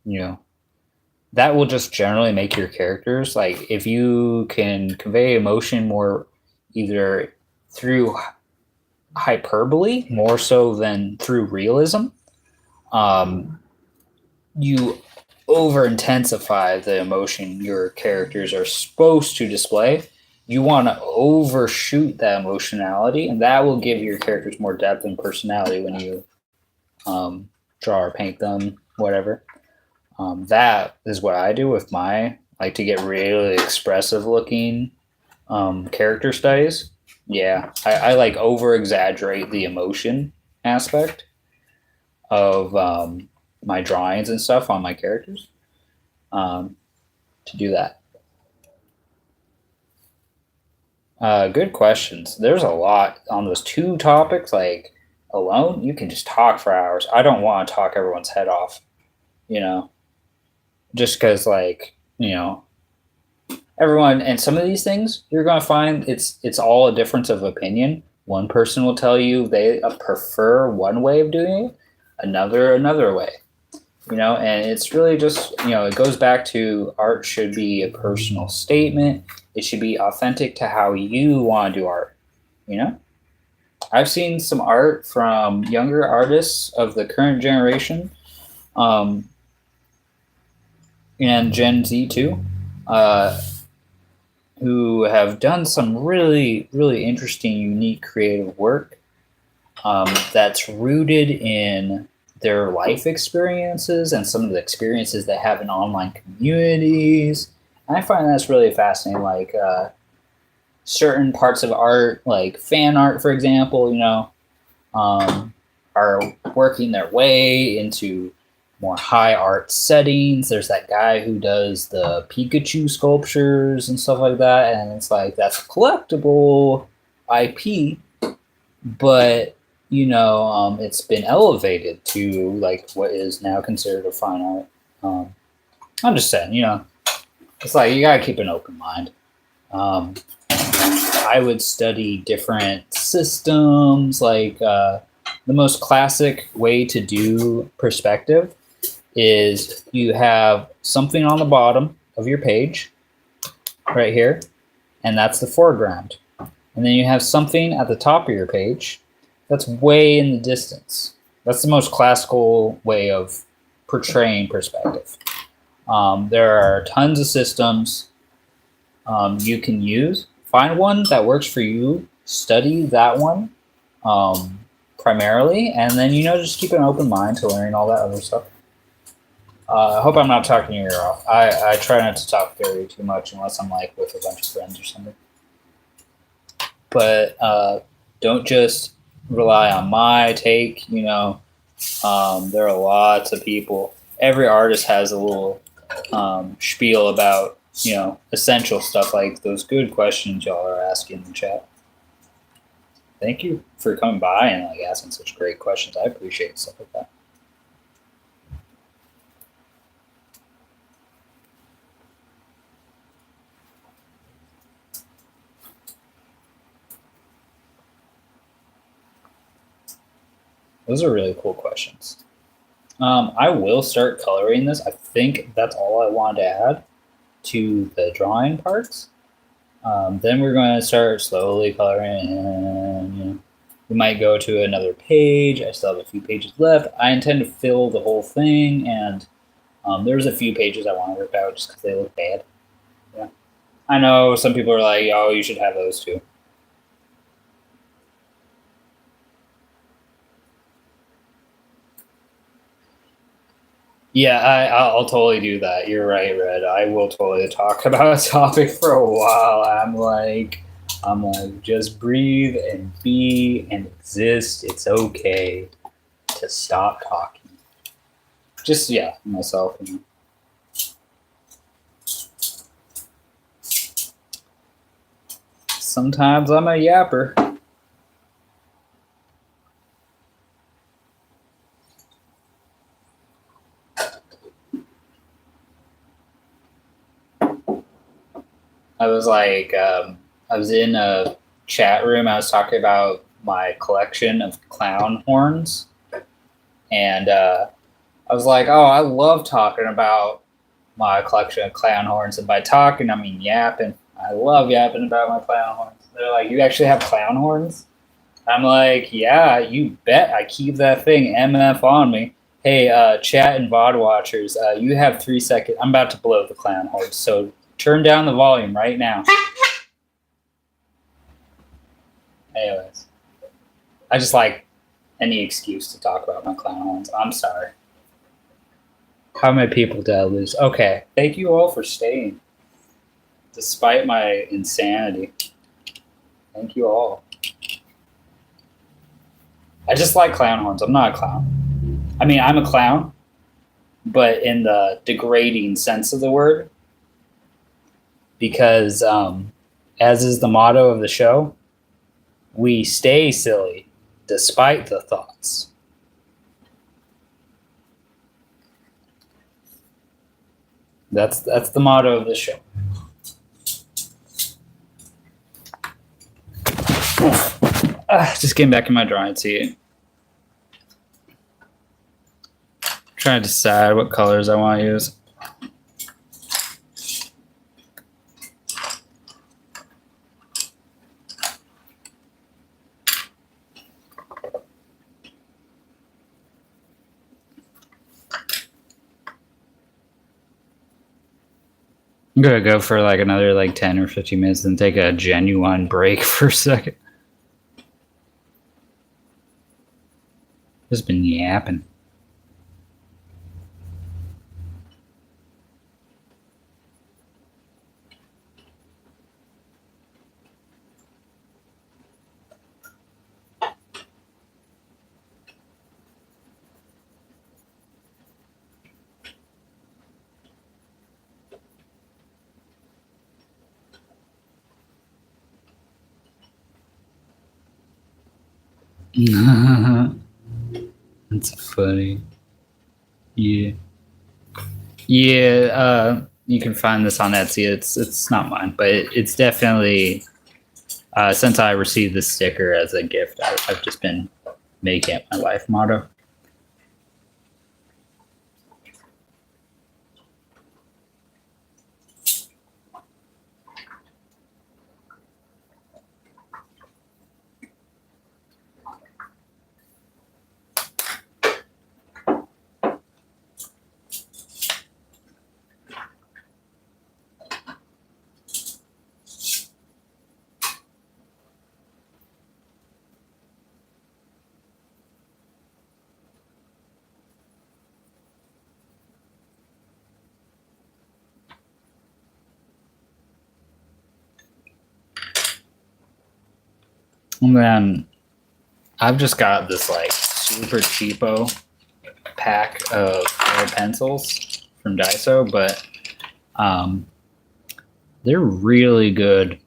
You know, that will just generally make your characters like if you can convey emotion more either through hyperbole more so than through realism. You over intensify the emotion your characters are supposed to display. You want to overshoot that emotionality, and that will give your characters more depth and personality when you draw or paint them, whatever. That is what I do with my like to get really expressive looking character studies. Yeah, I like over exaggerate the emotion aspect of my drawings and stuff on my characters to do that. Good questions. There's a lot on those two topics. Like alone, you can just talk for hours. I don't want to talk everyone's head off, you know, just because like everyone and some of these things you're gonna find it's all a difference of opinion. One person will tell you they prefer one way of doing it, another way. And it's really just it goes back to art should be a personal statement. It should be authentic to how you want to do art. I've seen some art from younger artists of the current generation, um, and Gen Z too, who have done some really really interesting unique creative work that's rooted in their life experiences and some of the experiences they have in online communities. And I find that's really fascinating. Like certain parts of art, like fan art, for example, are working their way into more high art settings. There's that guy who does the Pikachu sculptures and stuff like that, and it's like that's collectible IP, but it's been elevated to like what is now considered a fine art. I'm just saying, it's like you gotta keep an open mind. I would study different systems. Like the most classic way to do perspective is you have something on the bottom of your page, right here, and that's the foreground. And then you have something at the top of your page that's way in the distance. That's the most classical way of portraying perspective. There are tons of systems you can use. Find one that works for you. Study that one primarily, and then just keep an open mind to learning all that other stuff. I hope I'm not talking your ear off. I try not to talk very too much unless I'm like with a bunch of friends or something. But don't just rely on my take. There are lots of people. Every artist has a little spiel about essential stuff like those good questions y'all are asking in the chat. Thank you for coming by and like asking such great questions. I appreciate stuff like that. Those are really cool questions. I will start coloring this. I think that's all I wanted to add to the drawing parts. Then we're going to start slowly coloring, and we might go to another page. I still have a few pages left. I intend to fill the whole thing, and there's a few pages I want to rip out just because they look bad. Yeah, I know some people are like, "Oh, you should have those too." Yeah, I'll totally do that. You're right, Red. I will totally talk about a topic for a while. I'm like, just breathe and be and exist. It's okay to stop talking. Just myself. Sometimes I'm a yapper. I was like, I was in a chat room. I was talking about my collection of clown horns, and I was like, "Oh, I love talking about my collection of clown horns." And by talking, I mean yapping. I love yapping about my clown horns. They're like, "You actually have clown horns?" I'm like, "Yeah, you bet. I keep that thing MF on me." Hey, chat and VOD watchers, you have 3 seconds. I'm about to blow the clown horn, so turn down the volume right now. Anyways, I just like any excuse to talk about my clown horns. I'm sorry. How many people did I lose? Okay, thank you all for staying, despite my insanity. Thank you all. I just like clown horns. I'm not a clown. I mean, I'm a clown, but in the degrading sense of the word, because as is the motto of the show, we stay silly despite the thoughts. That's the motto of the show. Just getting back in my drawing seat. Trying to decide what colors I want to use. I'm gonna go for like another like 10 or 15 minutes and take a genuine break for a second. Just been yapping. That's funny. Yeah. Yeah, you can find this on Etsy. It's not mine, but it's definitely since I received this sticker as a gift, I've just been making it my life motto. And then I've just got this like super cheapo pack of color pencils from Daiso, but they're really good.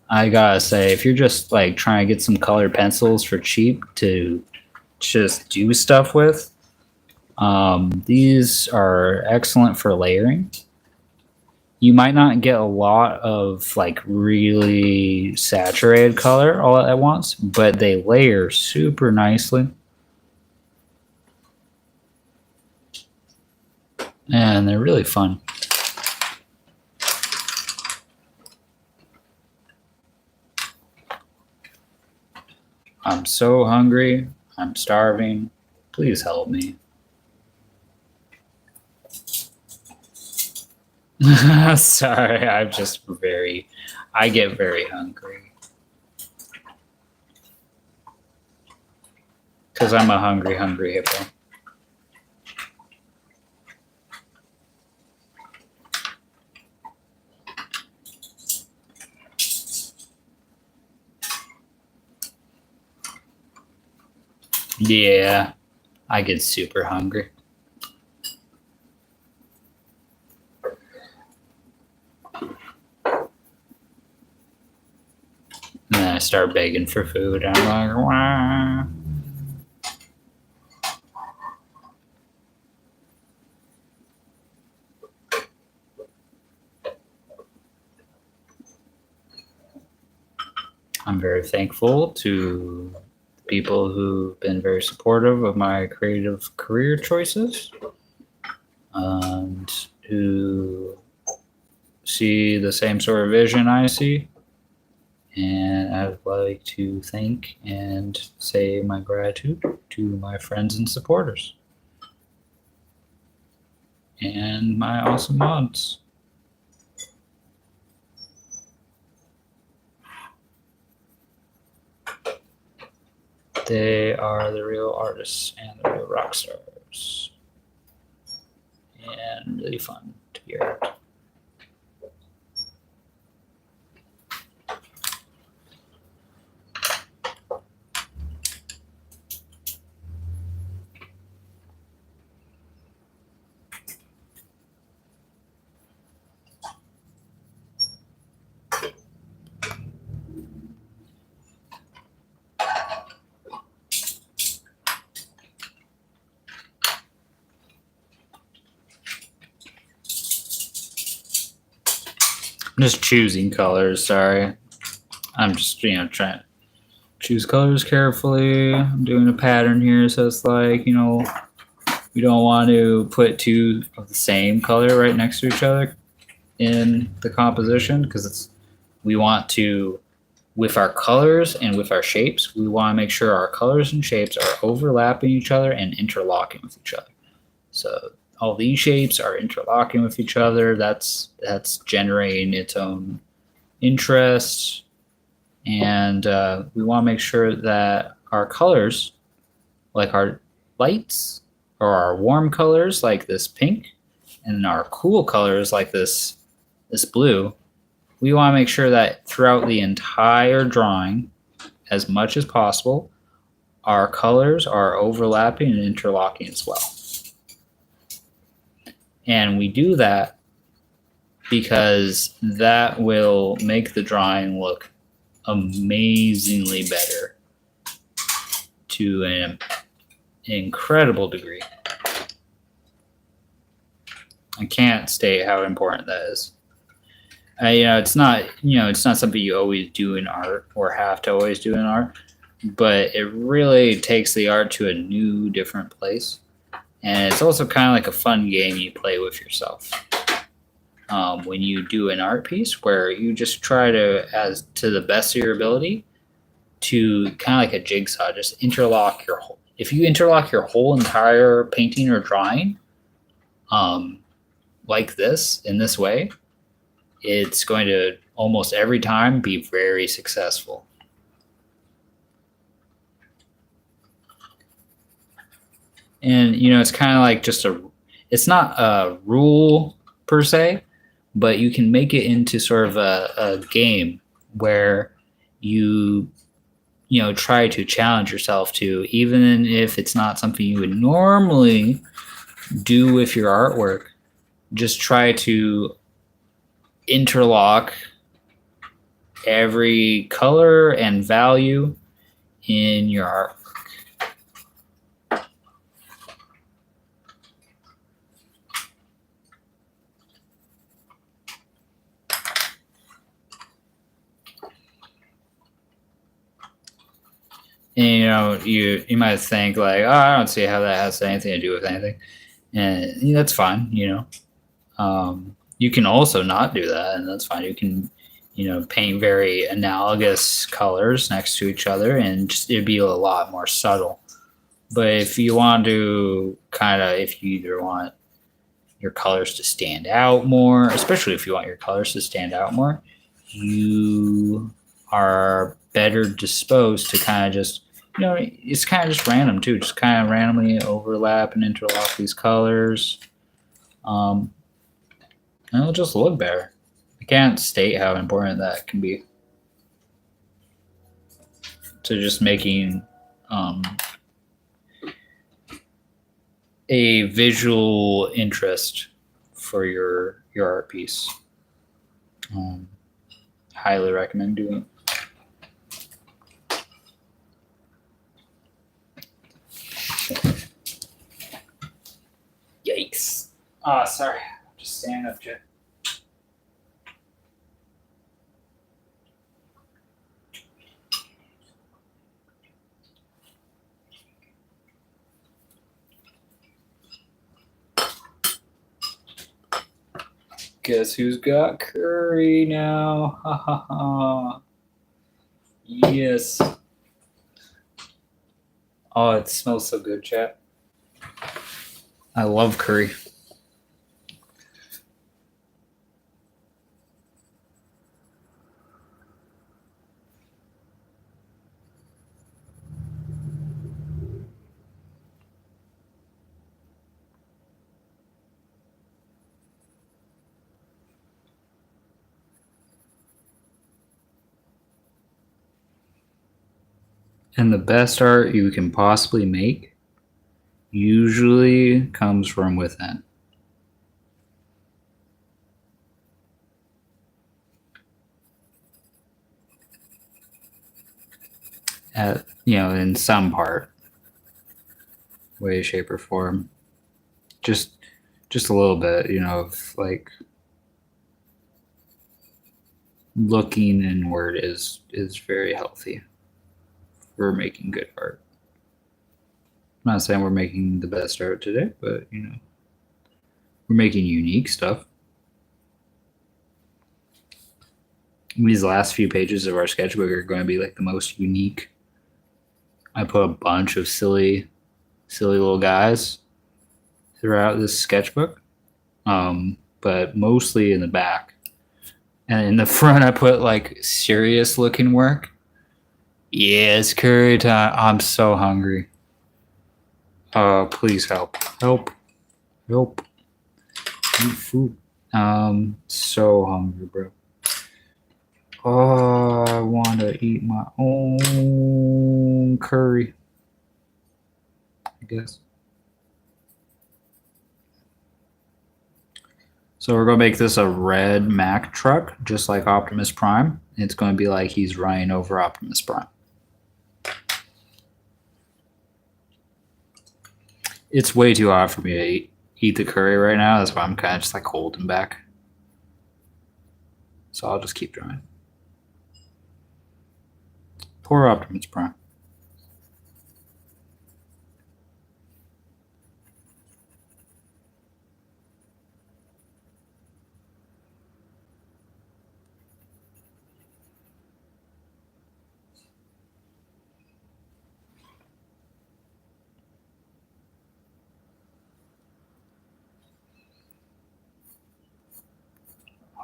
I gotta say, if you're just like trying to get some colored pencils for cheap to just do stuff with, these are excellent for layering. You might not get a lot of like really saturated color all at once, but they layer super nicely. And they're really fun. I'm so hungry. I'm starving. Please help me. Sorry, I get very hungry. Because I'm a hungry hippo. Yeah, I get super hungry. And then I start begging for food. I'm like, wah. I'm very thankful to people who've been very supportive of my creative career choices and who see the same sort of vision I see. And I'd like to thank and say my gratitude to my friends and supporters and my awesome mods. They are the real artists and the real rock stars. And really fun to be around. I'm just choosing colors, sorry. I'm just, trying to choose colors carefully. I'm doing a pattern here, so it's like, we don't want to put two of the same color right next to each other in the composition because we want to, with our colors and with our shapes, we want to make sure our colors and shapes are overlapping each other and interlocking with each other. So all these shapes are interlocking with each other. That's generating its own interest, and we want to make sure that our colors, like our lights or our warm colors, like this pink, and our cool colors, like this blue, we want to make sure that throughout the entire drawing, as much as possible, our colors are overlapping and interlocking as well. And we do that because that will make the drawing look amazingly better to an incredible degree. I can't state how important that is. It's not something you always do in art or have to always do in art, but it really takes the art to a new, different place. And it's also kind of like a fun game you play with yourself. When you do an art piece where you just try to, as to the best of your ability, to kind of like a jigsaw, just interlock your whole. If you interlock your whole entire painting or drawing, like this, in this way, it's going to almost every time be very successful. And, it's kind of like it's not a rule per se, but you can make it into sort of a game where you try to challenge yourself to, even if it's not something you would normally do with your artwork, just try to interlock every color and value in your artwork. And you might think like, oh, I don't see how that has anything to do with anything, and that's fine. You can also not do that, and that's fine. You can paint very analogous colors next to each other, and it'd be a lot more subtle. But if you want to if you either want your colors to stand out more, especially if you want your colors to stand out more, you are better disposed to kind of just, it's kind of just random too. Just kind of randomly overlap and interlock these colors. And it'll just look better. I can't state how important that can be to just making a visual interest for your art piece. Highly recommend doing it. Yikes. Oh, sorry. I'm just standing up, Jet. Guess who's got curry now? Ha ha ha. Yes. Oh, it smells so good, chat. I love curry. And the best art you can possibly make usually comes from within. In some part, way, shape, or form. Just a little bit, of like looking inward is very healthy for making good art. I'm not saying we're making the best art today, but we're making unique stuff. These last few pages of our sketchbook are going to be like the most unique. I put a bunch of silly little guys throughout this sketchbook, but mostly in the back. And in the front, I put like serious looking work. Yeah, it's curry time. I'm so hungry. Please help. Help. Eat food. So hungry, bro. Oh, I want to eat my own curry, I guess. So we're going to make this a red Mack truck, just like Optimus Prime. It's going to be like he's running over Optimus Prime. It's way too hot for me to eat the curry right now. That's why I'm kind of just like holding back. So I'll just keep drawing. Poor Optimus Prime.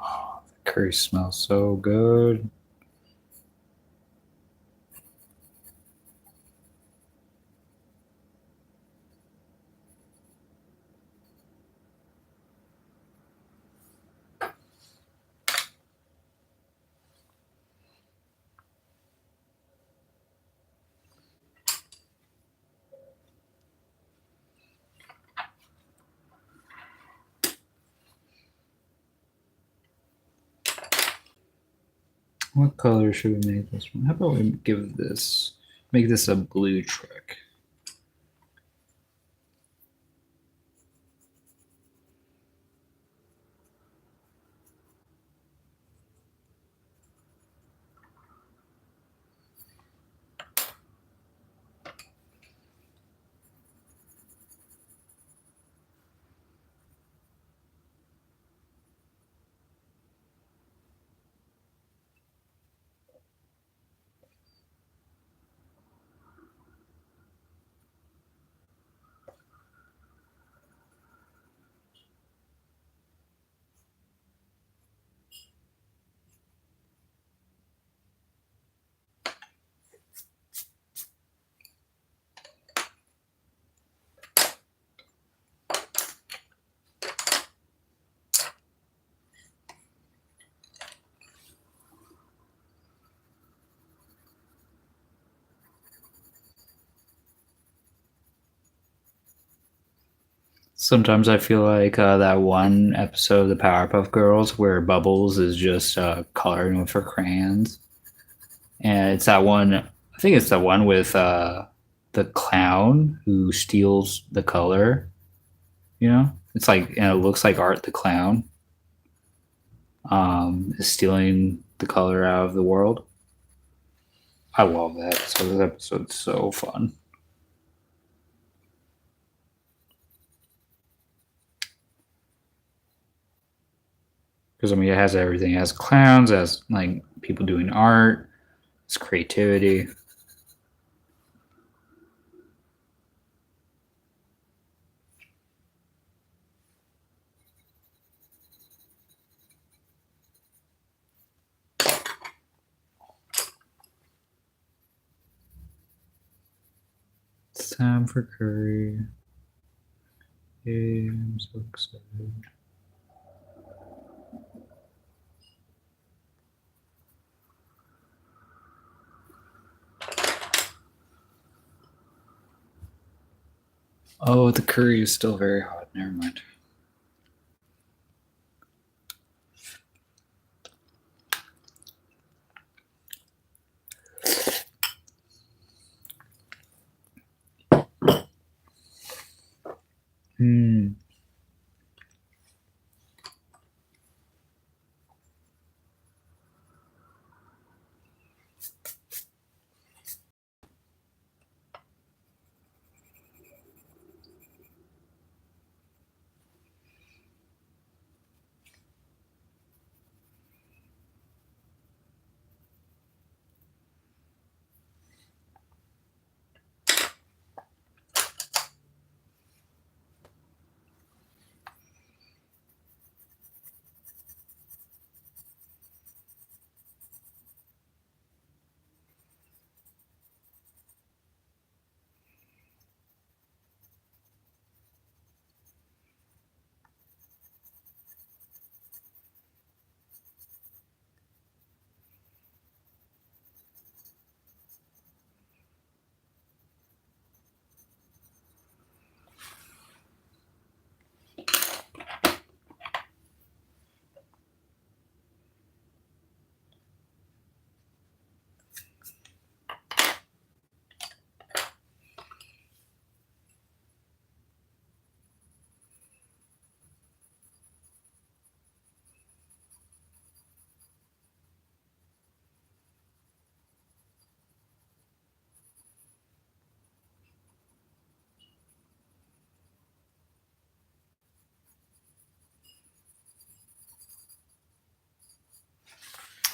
Oh, the curry smells so good. What color should we make this one? How about we make this a blue truck? Sometimes I feel like that one episode of the Powerpuff Girls where Bubbles is just coloring with her crayons, and it's that one. I think it's the one with the clown who steals the color. It's like, and it looks like Art the Clown is stealing the color out of the world. I love that episode. This episode's so fun. Because I mean, it has everything. It has clowns, it has like people doing art, it's creativity. It's time for curry. Yay, I'm so excited. Oh, the curry is still very hot. Never mind. Hmm.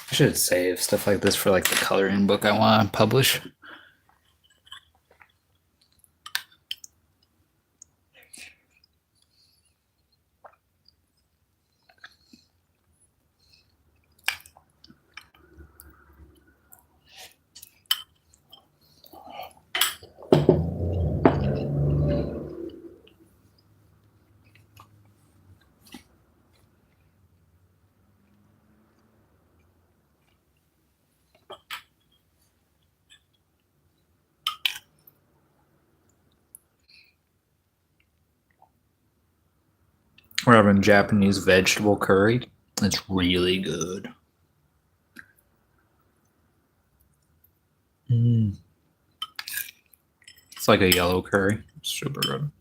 I should save stuff like this for like the coloring book I want to publish. We're having Japanese vegetable curry. It's really good. Mm. It's like a yellow curry. Super good.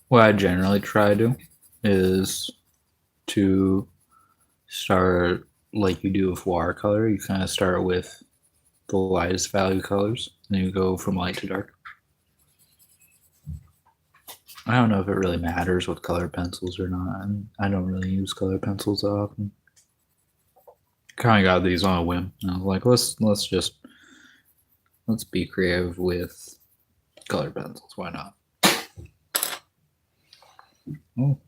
What I generally try to do is to start like you do with watercolor. You kind of start with the lightest value colors, and you go from light to dark. I don't know if it really matters with color pencils or not. I don't really use color pencils that often. Kind of got these on a whim. And I was like, let's be creative with color pencils. Why not? Oh.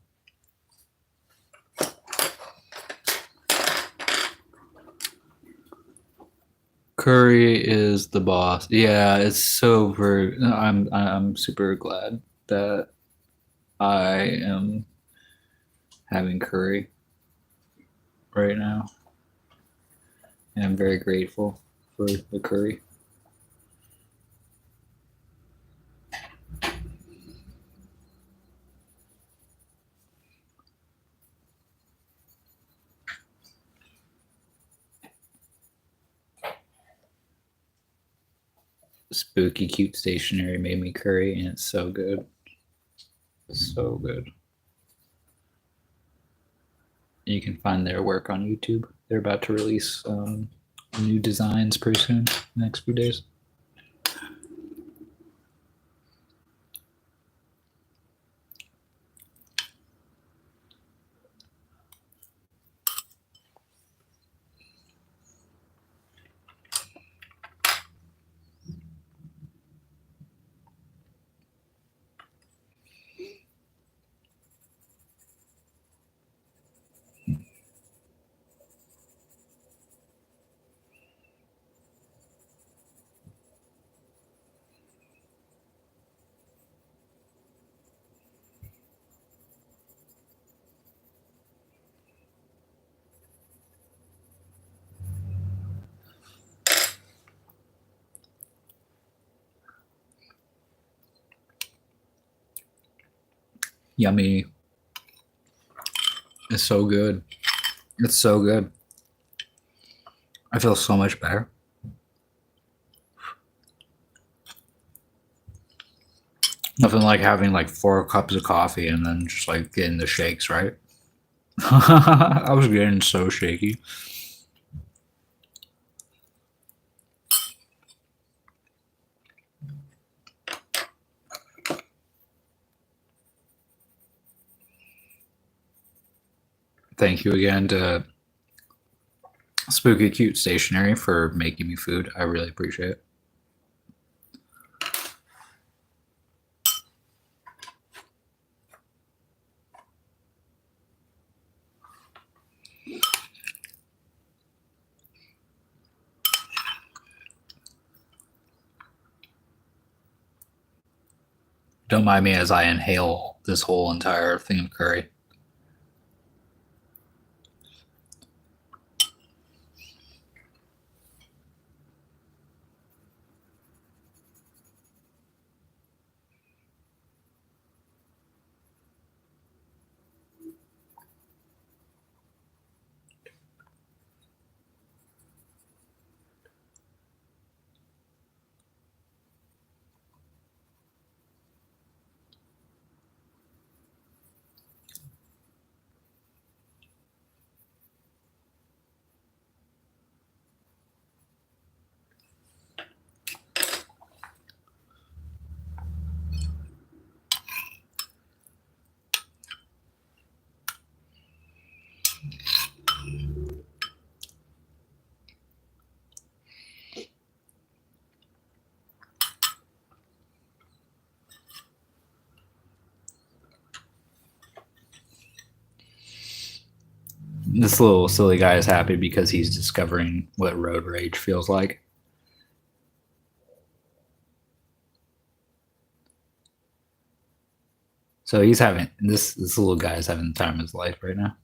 Curry is the boss. Yeah, it's super. I'm super glad that I am having curry right now. And I'm very grateful for the curry. Spooky Cute Stationery made me curry, and it's so good. So good. You can find their work on YouTube. They're about to release new designs pretty soon, next few days. Yummy. It's so good. It's so good. I feel so much better. Nothing like having like 4 cups of coffee and then just like getting the shakes, right? I was getting so shaky. Thank you again to Spooky Cute Stationery for making me food. I really appreciate it. Don't mind me as I inhale this whole entire thing of curry. This little silly guy is happy because he's discovering what road rage feels like. So he's having this little guy is having the time of his life right now.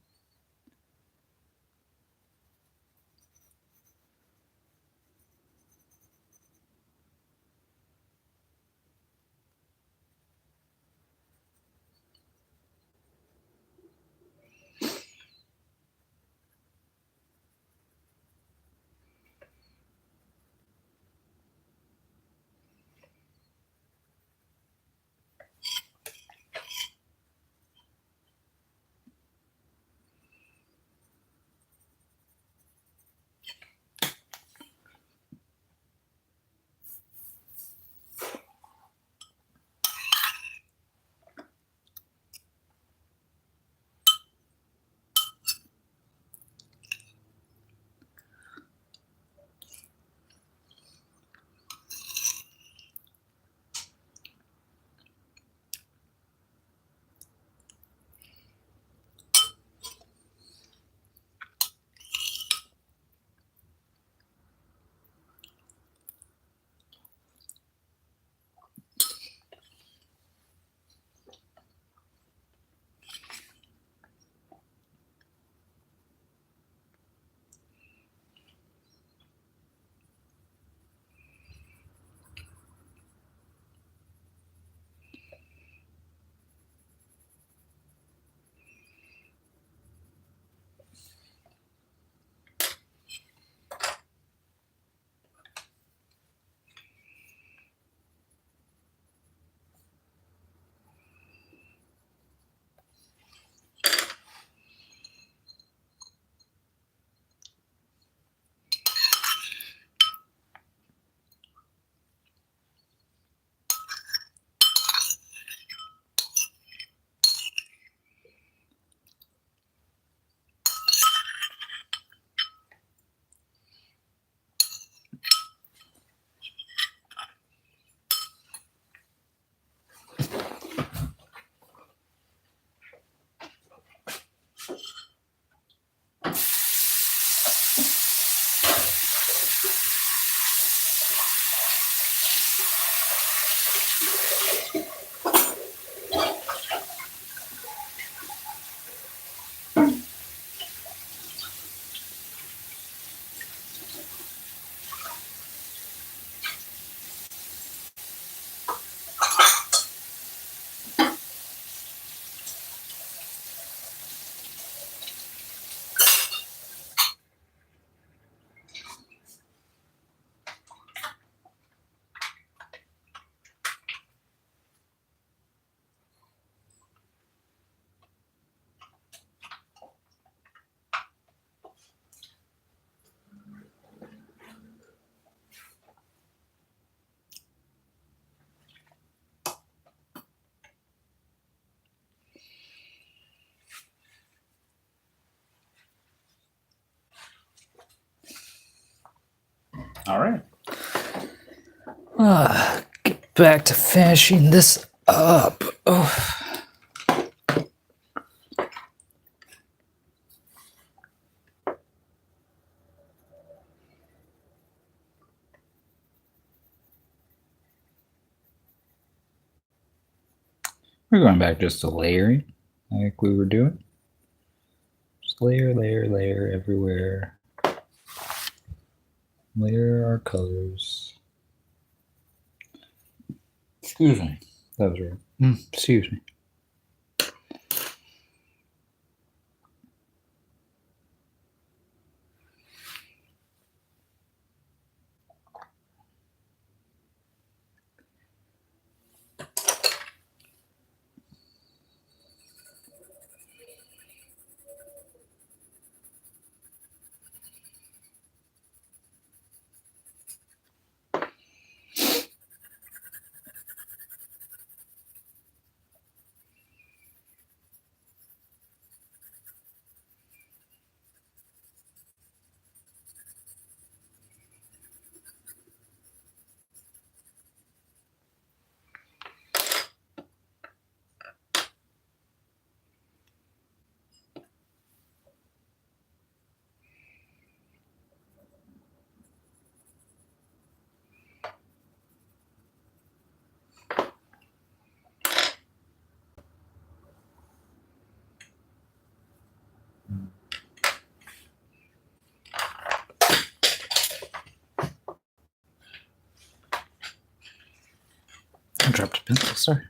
All right. Get back to finishing this up. Oh. We're going back just to layering, like we were doing. Just layer, layer, layer everywhere. Layer our colors. Excuse me. That was right. Excuse me. I dropped a pencil, sorry.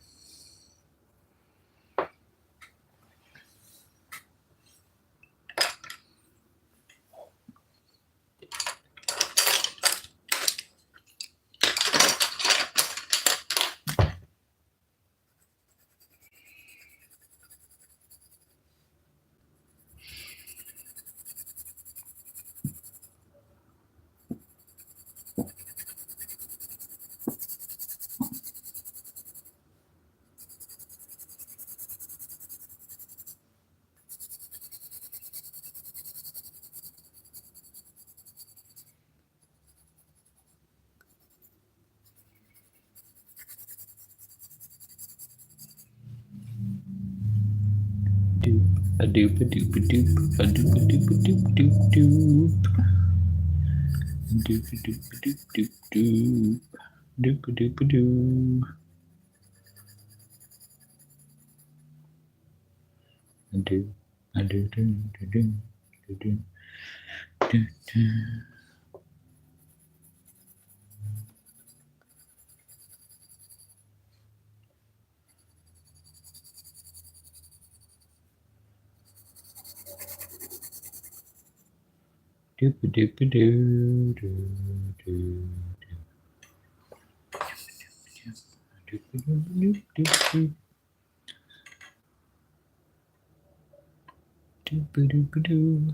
A doop a doop a doop a doop a doop a doop doop doop. Doop a doop a doop doop doop. Doop a doop a doop. A doop a doop doop doop doop doop doop. Doop a doop a doo doo doo. Doop a doop a doop doop doop. Doop a doop a doo.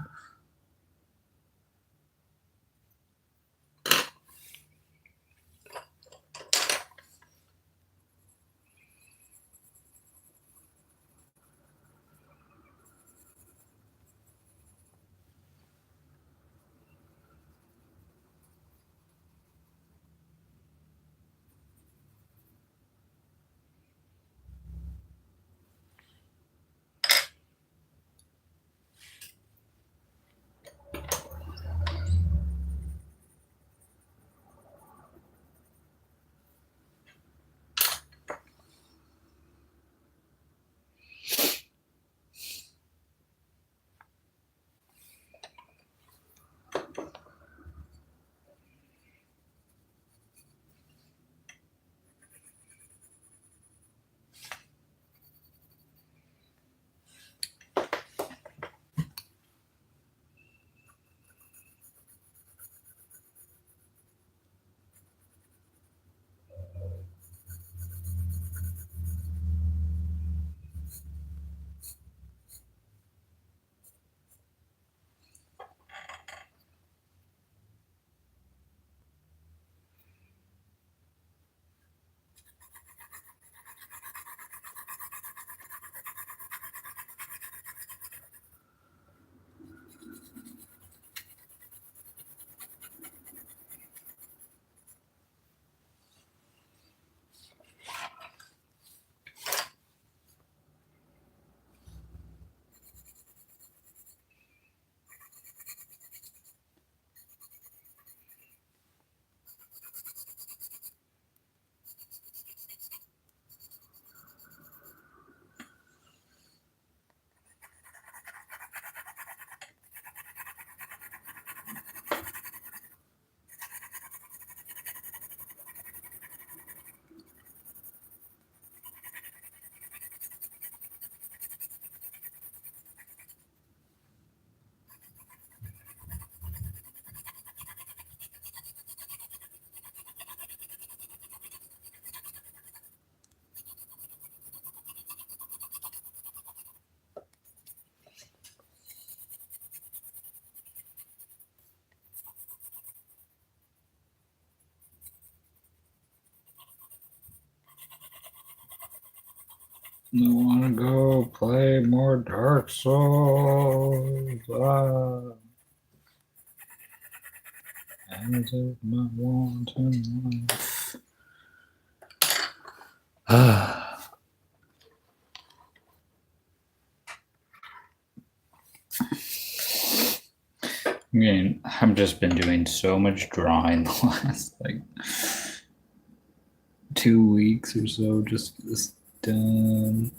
I want to go play more Dark Souls. As of my wanton life. I mean, I've just been doing so much drawing the last 2 weeks or so just for this done.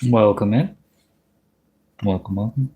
Welcome in. Welcome, welcome.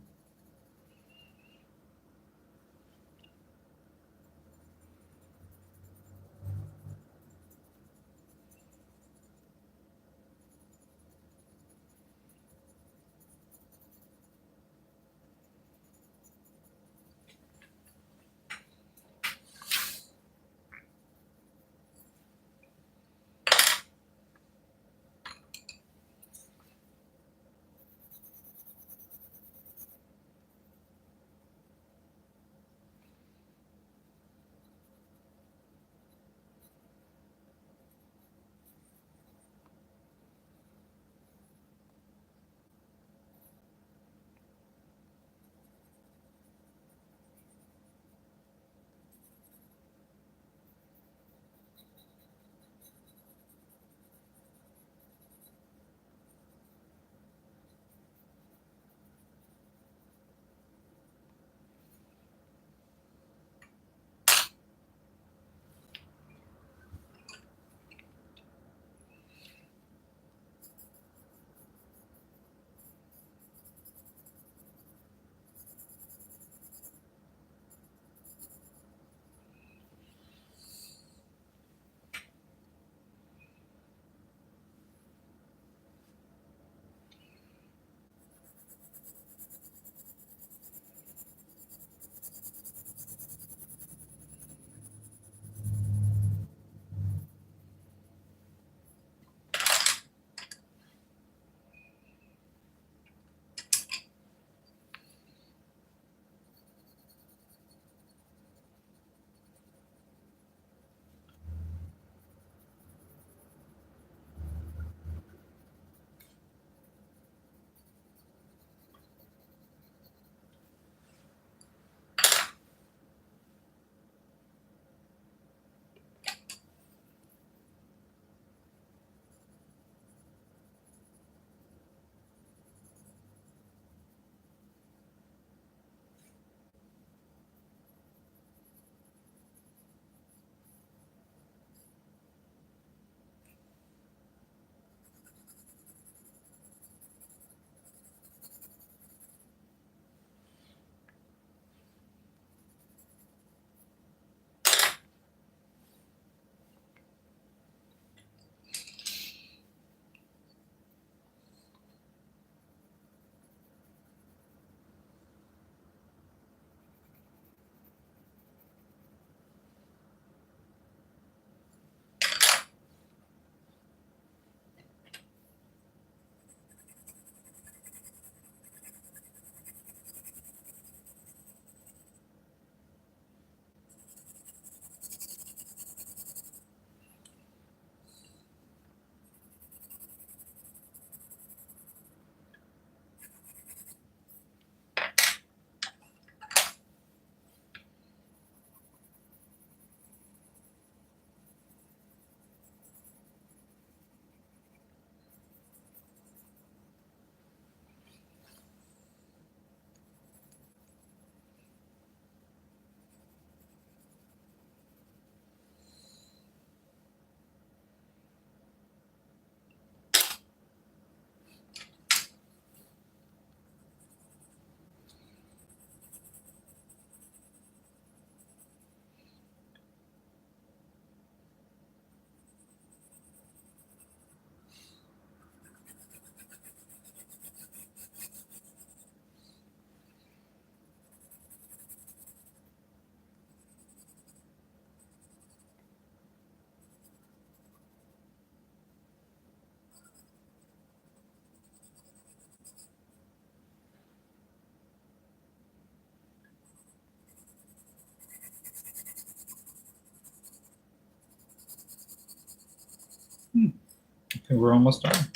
think we're almost done.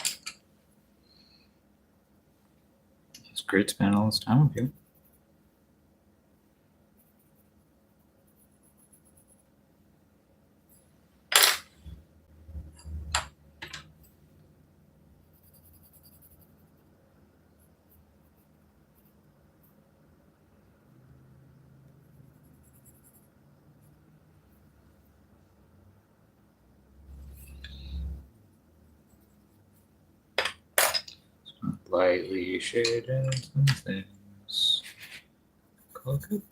It's great to spend all this time with you. Lightly shaded some things. Color good.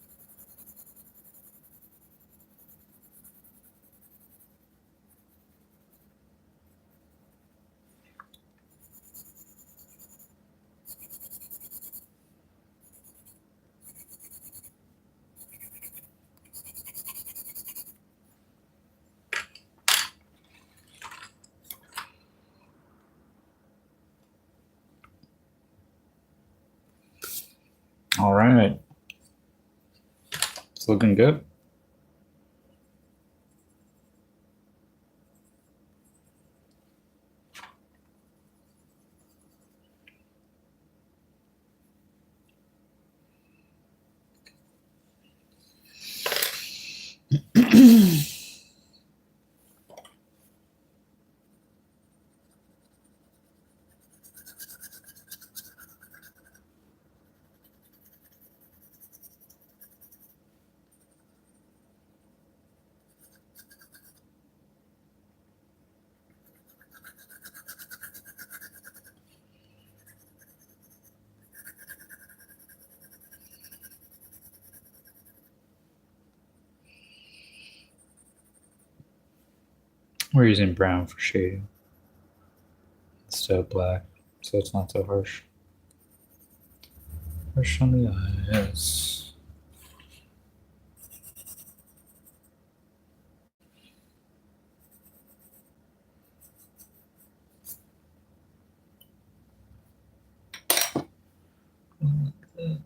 All right. It's looking good. We're using brown for shading instead of black, so it's not so harsh. Harsh on the eyes. Like that.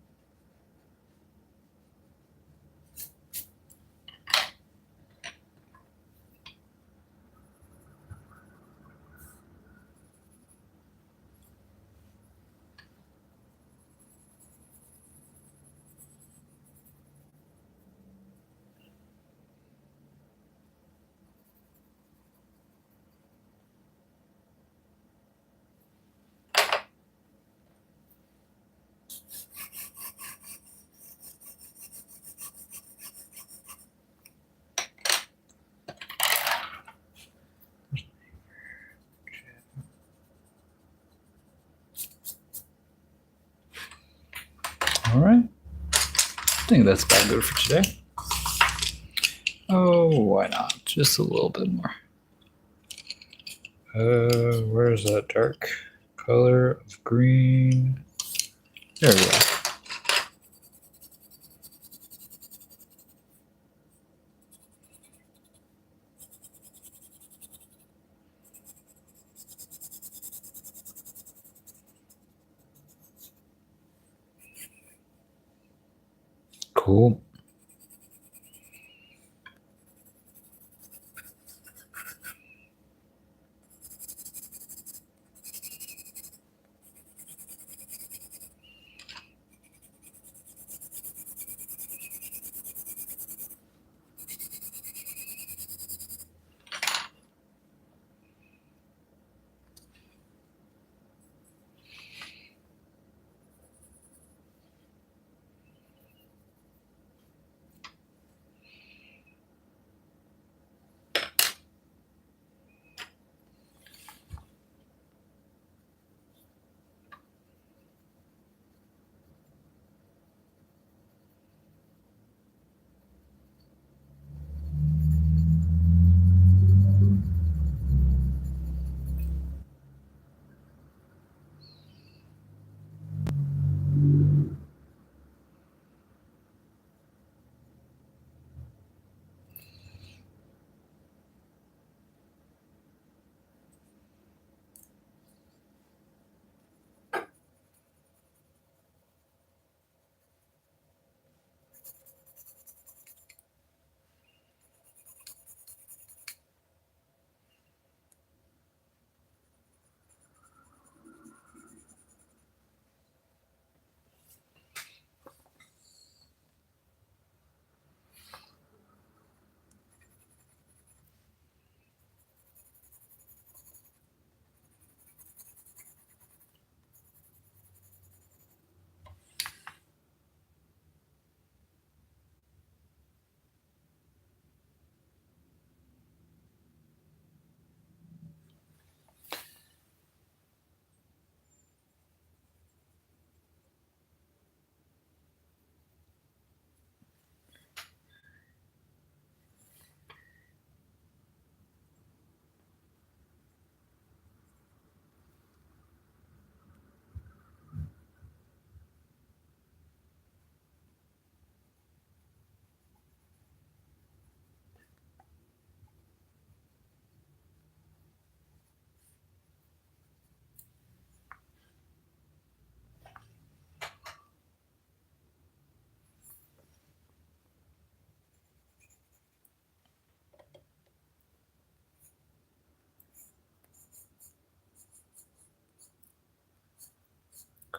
All right. I think that's about good for today. Oh, why not? Just a little bit more. Where is that dark color of green? There we go. Cool.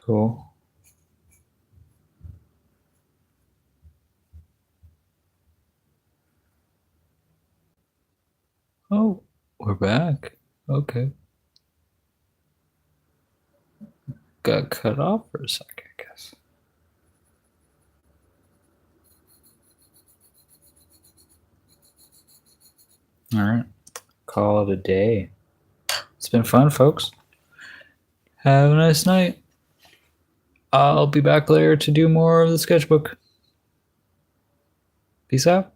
Cool. Oh, we're back. Okay. Got cut off for a second, I guess. All right. Call it a day. It's been fun, folks. Have a nice night. I'll be back later to do more of the sketchbook. Peace out.